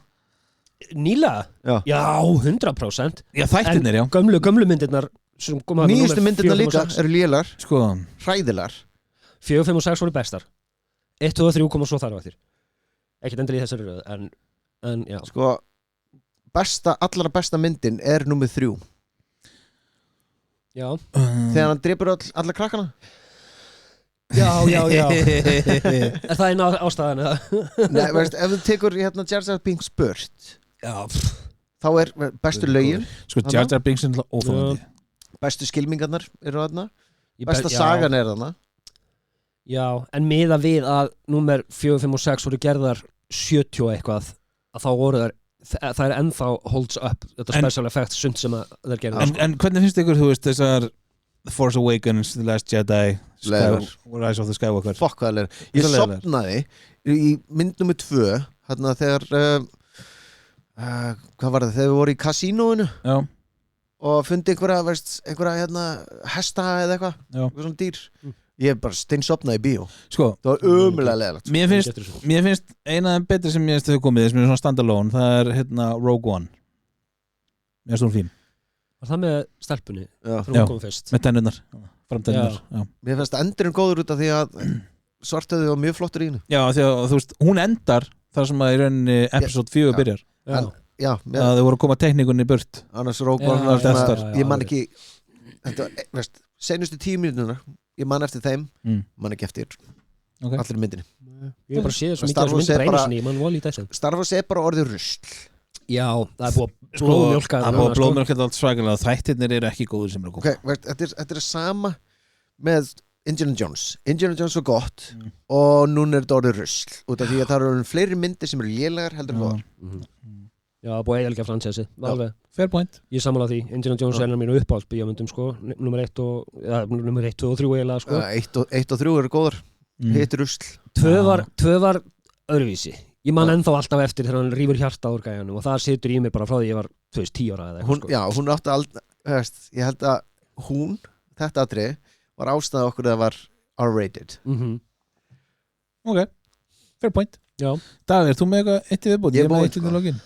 Nýlega? Já, 100% Já, þættirnir, já Gömlu myndirnar Nýjustu myndirnar líka eru lélar Sko Hræðilar 4, 5 og 6 voru bestar 1, 2 og 3 koma svo þar á eftir Ekkert endur í þessari röð en já Sko allra besta myndin er númer 3 Já Þegar hann drepur alla krakkana Já Er það eina ástæðan eða? Nei, veist, ef þú tekur Jar Jar Binks burt þá er bestu lögin Sko Jar Jar Binks er óþólandi Bestu skilmingarnar eru þarna Besta sagan er þarna Já, en miða við að númer 4, 5 og 6 voru gerðar 70 og eitthvað að þá voru það er ennþá holds up þetta special effect sund sem að þeir gerðu en hvernig finnst ykkur, þú veist, þessar The Force Awakens, The Last Jedi Rise of the Skywalker Fokk hvað er ég sopnaði í mynd nummer 2 hérna þegar hvað var það, þegar við voru í kasínóinu og fundi einhverja hesta eða eitthvað svona dýr ég bara steinsopnaði í bíó sko, það var ömulega leiðilegt mér finnst eina af þeim betri sem ég finnst þau komið sem er svona standalone, það er Rogue One mér finnst hún fín Var það með stelpunni? Já, með tennurnar framtennurnar Mér finnst endurinn góður út af því að svartöðu var mjög flottur í hennu Já, því að þú veist, hún endar þar sem að í rauninni episode 4 byrjar að þau voru að koma tekníkunni í burt annars Rogue One var svona ég man ekki senustu 10 mínúturnar ég man eftir þeim, man ekki eftir allir myndinni Ég bara sé svo mikið af þessu myndir einu sinni, man var lítið þessu Star Wars er bara orðið rusl Já, það er búið blóðmjólka Það er búið blóðmjólka allt svakalega þættirnir eru ekki góður sem eru góð Þetta er sama með Indiana Jones var gott og núna er þetta orðið rusl út af því að það eru fleiri myndir sem eru lélegar heldur en góðar Já, búið eiginlega fransessi Fair point Ég sammála því, Indiana Jones er mínu uppáhalds bíómyndum sko, nummer 1, 2 og 3 eiginlega sko 1 og 3 eru góðar, hitt rusl 2 var öðruvísi Ég man ennþá alltaf eftir þegar hann rýfur hjarta úr gæjanum og það situr í mig bara frá því ég var 10 ára eða eitthvað sko. Já, hún átti aldrei ég held að þetta atrið var ástæða okkur að það var R-rated Ok, fair point Já. Dagur, þú með eitthvað eitt í viðbútt? Ég er með eitt í login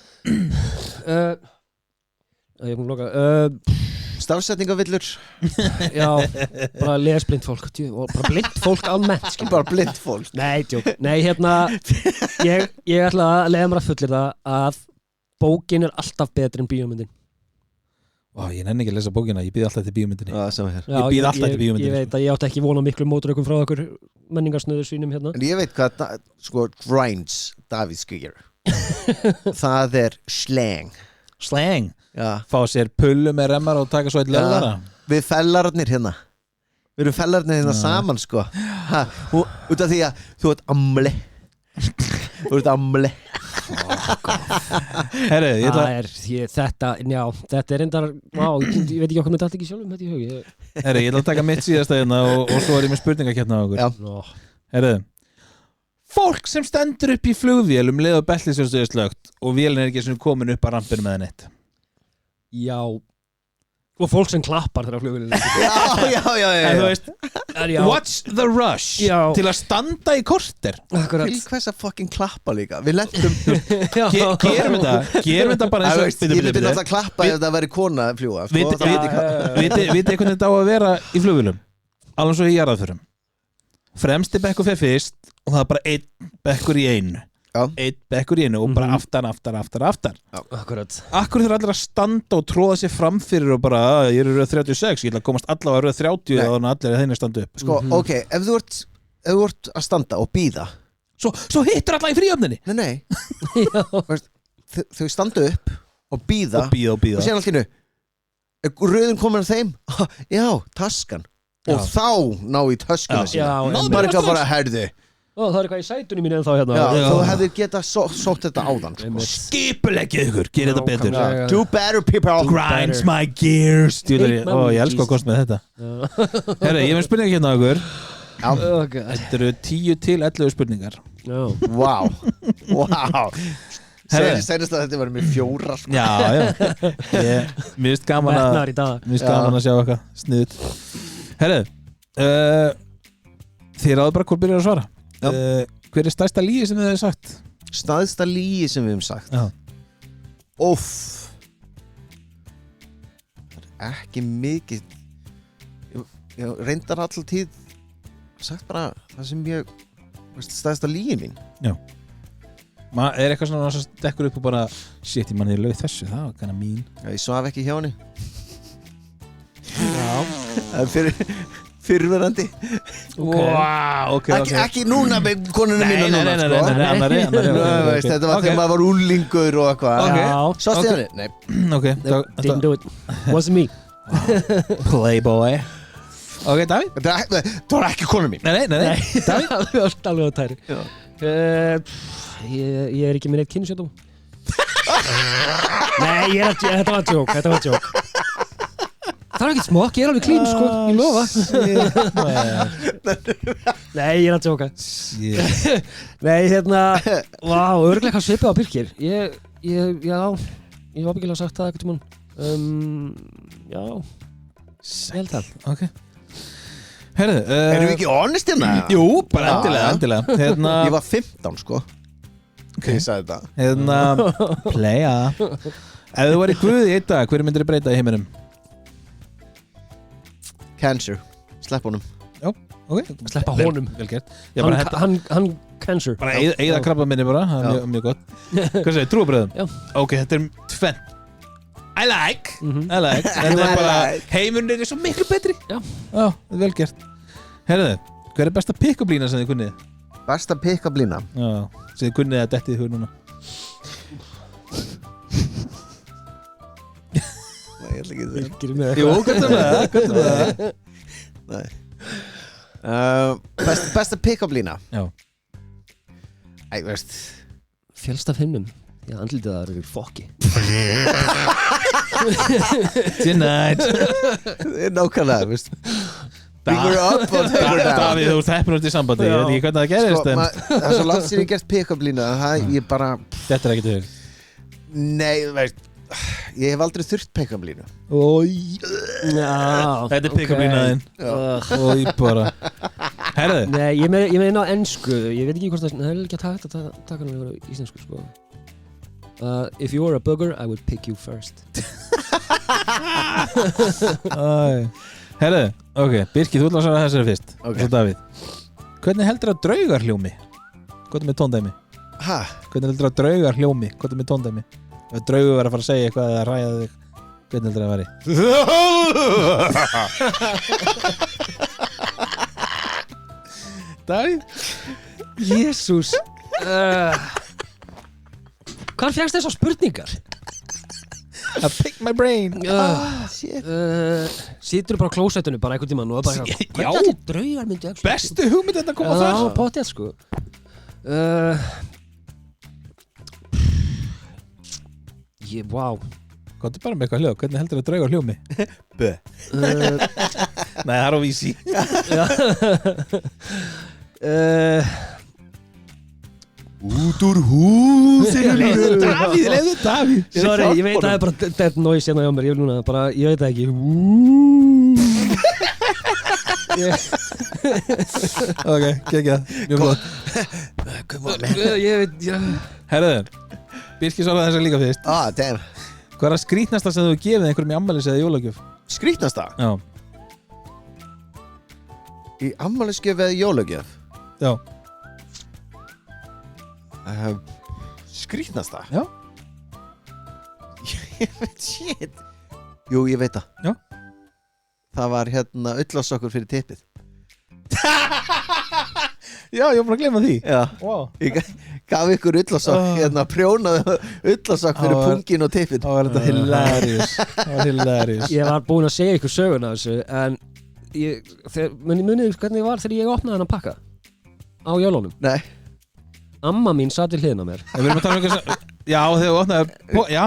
Ég kom að loka Stafsetningavillur. Já, bara lesblind fólk og bara blind fólk almennt bara blind fólk. Nei, djók. Nei, ég ætla að leiða mér að fullyrða að bókin alltaf betri en bíómyndin. Ég nenni ekki að lesa bókina, ég býð alltaf til bíómyndinni. Ég býð alltaf til bíómyndinni. Ég veit að ég átti ekki vona miklu mótrökum frá okkur menningarsnöðu sínum hérna. En ég veit hvað, sko, grinds Davíðskýr. Það slang. Slang? Já. Fá sér pullu með remmar og taka svo eitt löðara. Við fellararnir hérna. Við erum fellararnir hérna saman, sko. Út af því að þú ert amli. Þú ert amli. Herru, þetta reyndar, ég veit ekki okkur með þetta ekki sjálfum þetta í hugi. Herru, ég ætla að taka mitt síðasta hérna og svo ég með spurningakeppni á okkur. Já. Herru, fólk sem stendur upp í flugvél leið og beltisjóðstöðu slögt og vélin ekki sem komin upp að rampinu með neitt. Já. Og fólk sem klappar þegar flugvélin Já. En þú veist, what's the rush til að standa í korter? Akkurat. Til hvers að fucking klappa líka? Við lentum Gerum þetta bara eins og ég myndi náttúrulega klappa ef það væri kona að fljúga. Vitið hvernig þetta á að vera í flugvélum? Alveg svo í jarðarförum. Fremsti bekkur fer fyrst og það bara einn bekkur í einu. Einn bekkur í einu og bara aftar. Akkurat. Akkur þurfa allir að standa og tróða sér fram fyrir og bara, ég röð 36, ég ætla að komast allavega röð 30 og þannig allir að þeirna standa upp. Sko, ok, ef þú ert að standa og bíða Svo hittur alla í fríöfninni. Nei Þau standa upp og bíða og sér allt innu röðin komin að þeim Já, taskan og þá ná í töskuna sína bara ekki að bara herðu það eitthvað í sætunni mínu en þá hérna. Þú hefðir getað sótt þetta áðan sko. Skipuleggið ykkur, gerir þetta betur. Do better people. Grinds my gears. Ég elska að kosta með þetta. Herra, ég með spurningar hérna á ykkur. Þetta eru 10 til 11 spurningar. Wow. Senast að þetta var með 4 sko. Já. Mér finnst gaman að sjá eitthvað sniðut. Herra, þið ráðu bara hvort byrjar að svara. Hver stærsta lygi sem þið hefur sagt? Stærsta lygi sem við hefum sagt? Óff. Það ekki mikið. Ég reyndar alltaf tíð sagt bara það sem ég stærsta lygi mín. Já. Eitthvað svona sem stekkur upp og bara shit, ég manni lög þessu, það var kannar mín. Ég svaf ekki hjá henni. Já. Fyrirverandi. Ekki núna með konuna mína núna sko. Nei, þetta var þegar maður var úlingur og eitthvað. Sást þið henni? Nei. Didn't do it. Wasn't me. Playboy. Ok, Davíð? Það var ekki konuna mín. Nei. Davíð? Alveg á tæri. Ég ekki með neitt kynnsjöldum. Nei, þetta var joke. Það ekkert smokk, ég alveg clean sko, ég lofa. Nei, ég að djóka. Nei, örugglega hvað svipið á Birkir. Ég var byggilega sagt það ekkert já. Ég held það. Ok. Herðu, erum við ekki honest hérna? Jú, bara endilega. Ég var 15 sko. Ég sagði þetta. Playa. Ef þú væri guð í einn dag, hverju myndir þið breyta í heiminum? Cancer, slepp honum. Já, ok. Sleppa honum. Vel gert. Hann cancer. Bara eyða krabba minni bara, það er mjög gott. Hvað segir, trúarbröðum? Já. Ok, þetta tvennt. I like. Þetta bara, heimurinn svo miklu betri. Já, vel gert. Herðu, hver besta pick-up lína sem þið kunnið? Besta pick-up lína? Já, sem þið kunnið að dettið þau núna. Ég ætla ekki það. Jú, hvernig með það? Nei. Besta pick-up lína? Já. Veist. Fjölst af himnum. Já, andlítið það eru fokki. Tonight. Nákvæmlega, veist. Finger up or finger down. Davíð, þú ert heppinn út í sambandi. Ég veit ekki hvernig það gerist. Það er svo langt sem ég gert pick-up lína. Ég bara... Þetta ekkert þau. Nei, veist. Ég hef aldrei þurft pick-up línu. Þetta pick-up línaðinn. Ói bara. Herðu. Nei, ég meina á ensku. Ég veit ekki hvort það er ekki að taka hann yfir íslensku sko. If you were a booger, I would pick you first. Herðu, ok, Birkir, þú ætlar að svara þessari fyrst. Svo Davíð, hvernig heldur að draugar hljómi? Hvað er með tóndæmi? Hvernig heldur að draugar hljómi? Hvað er með tóndæmi? Ef draugur verður að fara að segja eitthvað eða ræða þig, hvernig heldur það að veri? Davíð? Jésús Hvar fékkst þessar spurningar? I pick my brain Situr bara á klósettinu bara einhvern tímann og bara Já, hvernig draugar myndi ég bestu hugmynd þetta koma þar Já, potið sko Vá Hvað er bara með eitthvað hljóð, hvernig heldur að draugar hljómi? Bö Nei, það er á vísi Út úr húsinu Leiðu Davíð Sorry, ég veit að það er bara dead noise hérna hjá mér Ég veit það ekki Ok, geggjað Mjög flott Ég veit Herðu, Birkir svaraði þessa líka fyrst damn Hvað er að skrýtnasta sem þú gefið einhverjum í afmælis eða jólagjöf? Skrýtnasta? Já Í afmælisgjöf eða jólagjöf? Já Skrýtnasta? Já Ég veit, shit Jú, ég veit það Já Það var ullasokkur fyrir tippið Já, ég var bara að glemma því Já wow. Ég gaf ykkur ullasokk prjónaði ullasokk fyrir pungin og tippið Það var þetta hilarious Ég var búinn að segja ykkur söguna þessu en munið hvernig var þegar ég opnaði hann að pakka á jólunum Nei Amma mín sat við hliðina á mér Við erum að tala um eitthvað Já, þegar við opnaði Já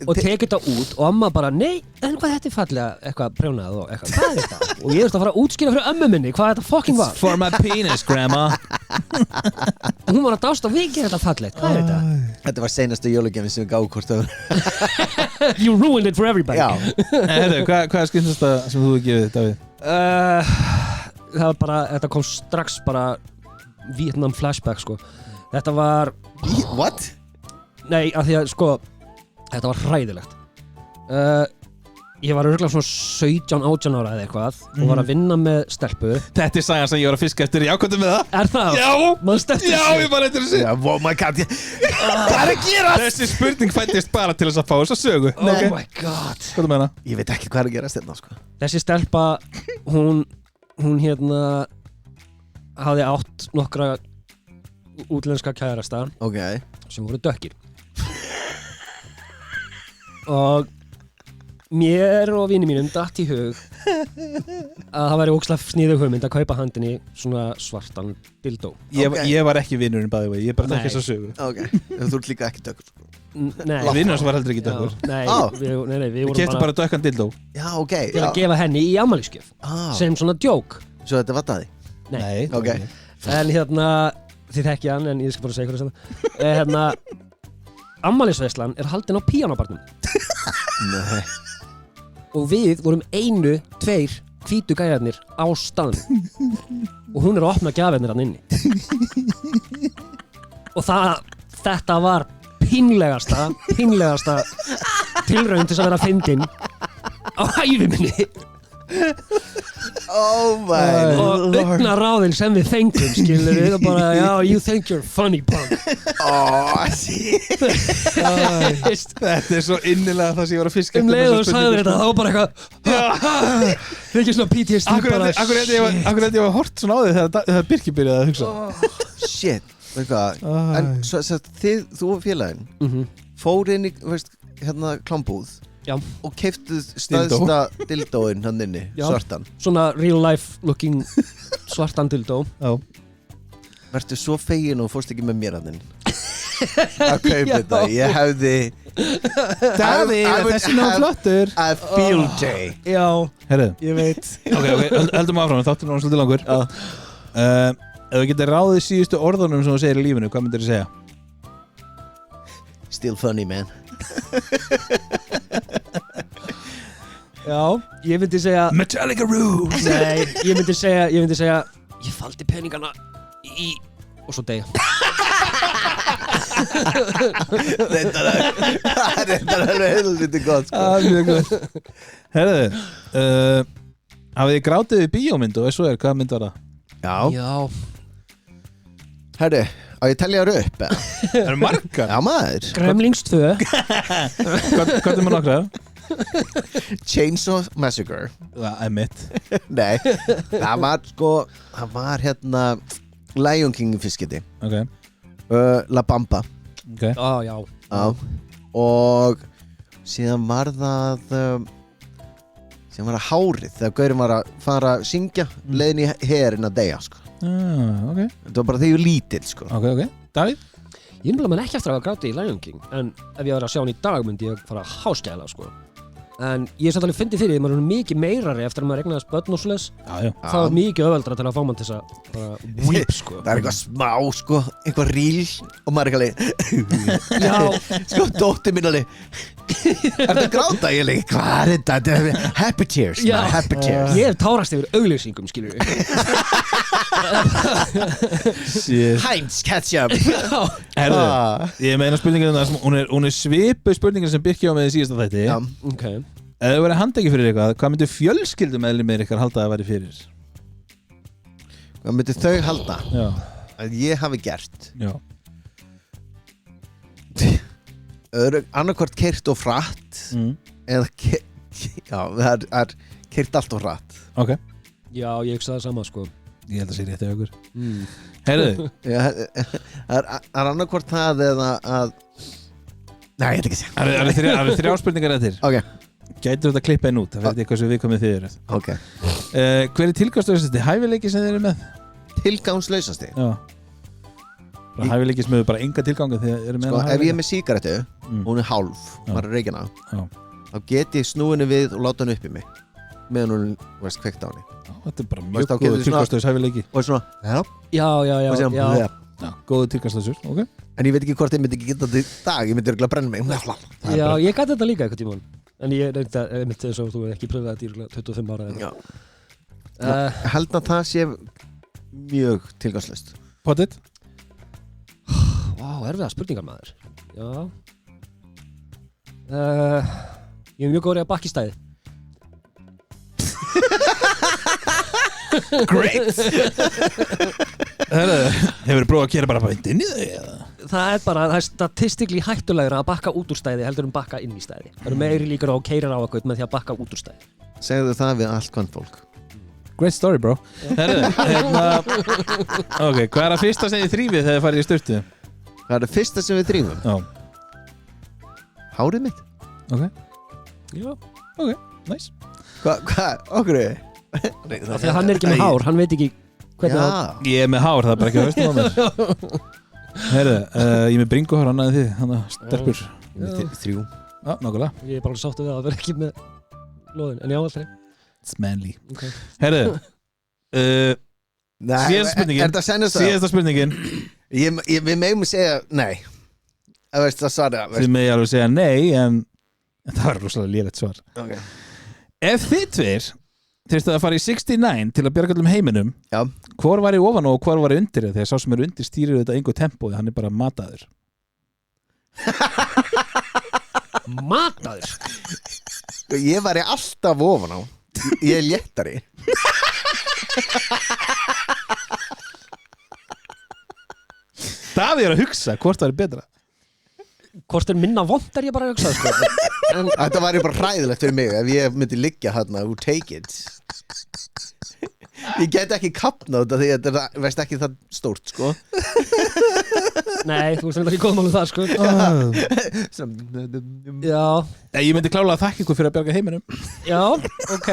og tekið þetta út og amma bara nei, en hvað þetta er fallega eitthvað prjónað og eitthvað, hvað er þetta? Og ég þurfti að fara að útskýra fyrir ömmu minni hvað þetta fucking var For my penis, grandma og hún var að dást og við gerum þetta fallegt, hvað er þetta? Þetta var seinasta jólagjöfin sem við gáum hvort öðru You ruined it for everybody Já Hvað er skyndasta sem þú hefur gefið, Davíð? Það var bara, þetta kom strax bara Vietnam flashback sko Þetta var What? Nei, af því að sko þetta var hræðilegt Ég var örugglega svona 17-18 ára eða eitthvað og var að vinna með stelpu Þetta er sagan sem ég var að fiska eftir jákvæmdu með það Er það? Já Já, ég bara eftir þessi Oh my god Hvað er að gera? Þessi spurning fættist bara til þess að fá þess að sögu Oh my god Hvað er með hana? Ég veit ekki hvað er að gera stefna sko Þessi stelpa hún hafði átt nokkra útlenska kærasta sem voru dökkir og mér og vini mínum datt í hug að það væri ógeðslega sniðug hugmynd að kaupa handinni svona svartan dildó Ég var ekki vinurinn bæði vegi, ég bara þekki þess að sögu Þú ert líka ekki dökkur Nei Vinurinn sem var heldur ekki dökkur Nei, við keyptum bara dökkan dildó Já, ok til að gefa henni í afmælisgjöf sem svona djók Svo þetta var daði? Nei Ok En þið þekki hann en ég skal bara segja hvað það afmælisveislan er haldin á píanóbarnum Nei og við vorum 1-2 hvítu gæjarnir á staðnum og hún er að opna gjafirnir hann inni og þetta var pínlegasta tilraun til að vera fyndin á ævi minni Oh my og augnaráðin sem við fengum skilur við og bara já, you think you're funny punk shit Þetta er svo innilega það sem ég var að fiska leið og sagði þetta, þá var bara eitthvað það er ekki svona PTSD Akkur hefði ég hort svona á þig þegar Birkir byrjaði að hugsa Shit En þú og félaginn fór inn í klámbúð og keyptu stærsta dildóinn hann inni, svartan svona real life looking svartan dildó Vertu svo fegin og fórst ekki með mér hann inn að kaupa þetta ég hefði Davíð, þessi ná flottur a field day Já, herru, ég veit ok, heldum áfram, þáttur náttúrulega svolítið langur ef þú getur ráðið síðustu orðunum sem þú segir í lífinu, hvað myndir þú segja? Still funny man Já, ég myndi segja Metallica Rules Nei, ég myndi segja ég faldi peningana í og svo deyja Reyndar alveg helviti gott sko. Mjög gott. Herðu, hafið þið grátið í bíómynd og ef svo hvað mynd var það? Já Herru, á ég telja þér upp eða? Það eru margar. Já maður Gremlings 2 Hvað er maður nokkra? Chainsaw Massacre Það er mitt. Nei, það var hérna Lion King fiskiti Ok. La Bamba Ok. Já og síðan var það Hárið þegar Gaurinn var að fara að syngja leiðin í herinn að deyja sko. Ok. Það var bara þegar ég var lítill sko. Ok. Davíð? Ég nefnilega menn ekki eftir að hafa grátið í Lion King en ef ég var að sjá hann í dag myndi ég fara að háskæla sko. En ég satt alveg fyndið fyrir því maður er mikið meirari eftir að maður regnaðist börn og svoleiðis. Það var mikið öðveldra til að fá mann til að bara weep sko. Það er eitthvað smá sko, eitthvað ríl og maður er eitthvað já, sko, dóttir mín alveg Ertu að gráta? Ég leik, hvað er þetta? Happy tears, happy tears Ég hef tárast yfir auglýsingum, skilur Heinz ketchup Herðu, ég meina spurningin hún er svipu spurningin sem Birkja á með í síðasta þætti. Já, ok. Ef þau verið handtekið fyrir eitthvað, hvað myndu fjölskyldumeðlimir ykkar halda að væri fyrir? Hvað myndu þau halda? Já. Að ég hafi gert Já. Annarkvort keyrt og hratt eða já, það er keyrt allt og hratt. Ok. Já, ég hugsa það sama sko. Ég held að sé rétt hjá ykkur. Heyrðu. Það er annarkvort það eða að nei, ég veit ekki Það eru þrjár spurningar eftir. Ok. Gætur þetta klippa einn út, það veit ég hversu viðkomið þið eru. Ok. Hver er tilgangslausasti hæfileiki sem þið eru með? Tilgangslausasti? Já. Hæfileiki sem hefur bara enga tilgangu þegar þið eru með. Sko, ef ég er með sígarettu og hún er hálf, maður er reykjana, þá get ég snúinu við og láta hann upp í mig meðan hún veist kveikt á henni. Þetta er bara mjög góður tilgangslaus hæfileiki. Og svona, já. Góður tilgangslausur, ok. En ég veit ekki hvort ég myndi ekki geta þetta í dag, ég myndi örugglega brenna mig. Já, ég gæti þetta líka eitthvað tímann. En ég reynda, einmitt eins og þú ekki pröfað þetta í 25 ára eða. Ég held að það sé mjög tilgangslaust. Pottit? Vá, erfiða spurningar maður. Já. Ég er mjög góður í að bakka í stæði. Great. Hefur þú prófað að gera bara inn í þau eða? Það er statistikli hættulegra að bakka út úr stæði heldur bakka inn í stæði. Það eru meiri líkur á að keyra á eitthvað með því að bakka út úr stæði. Segðu það við allt kvennfólk. Great story, bro. Ok, hvað er það fyrsta sem þið þrýfið þegar þið farið í sturtu? Hvað er það fyrsta sem við þrýfum? Já. Hárið mitt. Ok. Já, ok, nice. Hvað? Okkur er Þegar hann er ekki með hár, hann veit ekki hvernig það. Ég er með hár, það er bara ekki að haustum á mér. Herðu, ég er með bringuhár, hann aðeins þið, hann að stelpur. 3. Já, nákvæmlega. Ég er bara sáttu við að vera ekki með loðin, en já, alltaf. It's manly. Okay. Herðu, síðasta spurningin. Við megum segja nei. Það svara. Þið megi alveg segja nei, en það var rosalega lélegt svar. Okay. Ef þið tveir þurftu að fara í 69 til að bjarga öllum heiminum, já. Hvor var í ofan og hvor var í undir þegar sá sem er undir stýrir þetta engu tempói, hann er bara mataður. Mataður? Ég var alltaf ofan á. Ég er léttari. Það er að hugsa hvort það er betra. Hvort er minna vont er ég bara að hugsa sko. Þetta var bara hræðilegt fyrir mig ef ég myndi liggja hérna og take it. Ég get ekki kapna þetta því þetta er veist ekki það stórt sko. Nei, þú veist ekki góðmál það sko. Já. Ég myndi klálega að þakka ykkur fyrir að bjarga heiminum. Já, ok.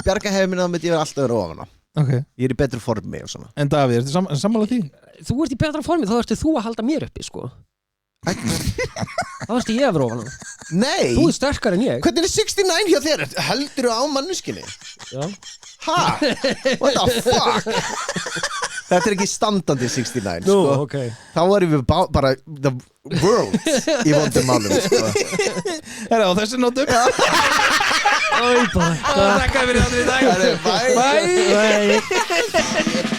Bjarga heiminum myndi ég vera alltaf vera ofan á. Okay. Ég er í betri formi og svona. En Davíð, ertu sammála því? Þú ert í betra formi, þá ertu þú að halda mér uppi sko. Þá ertu ég að vera ofan á. Nei. Þú ert sterkar en ég. Hvernig er 69 hjá þér? Heldur þú á manneskinni? Já. Ha? What the fuck? Þetta er ekki standandi 69 Nú, sko. ok. Þá erum við bara the world í vondum málum sko. Herra, á þessu nótum. Oi, bara. Takk fyrir þetta í dag. Bye. Bye.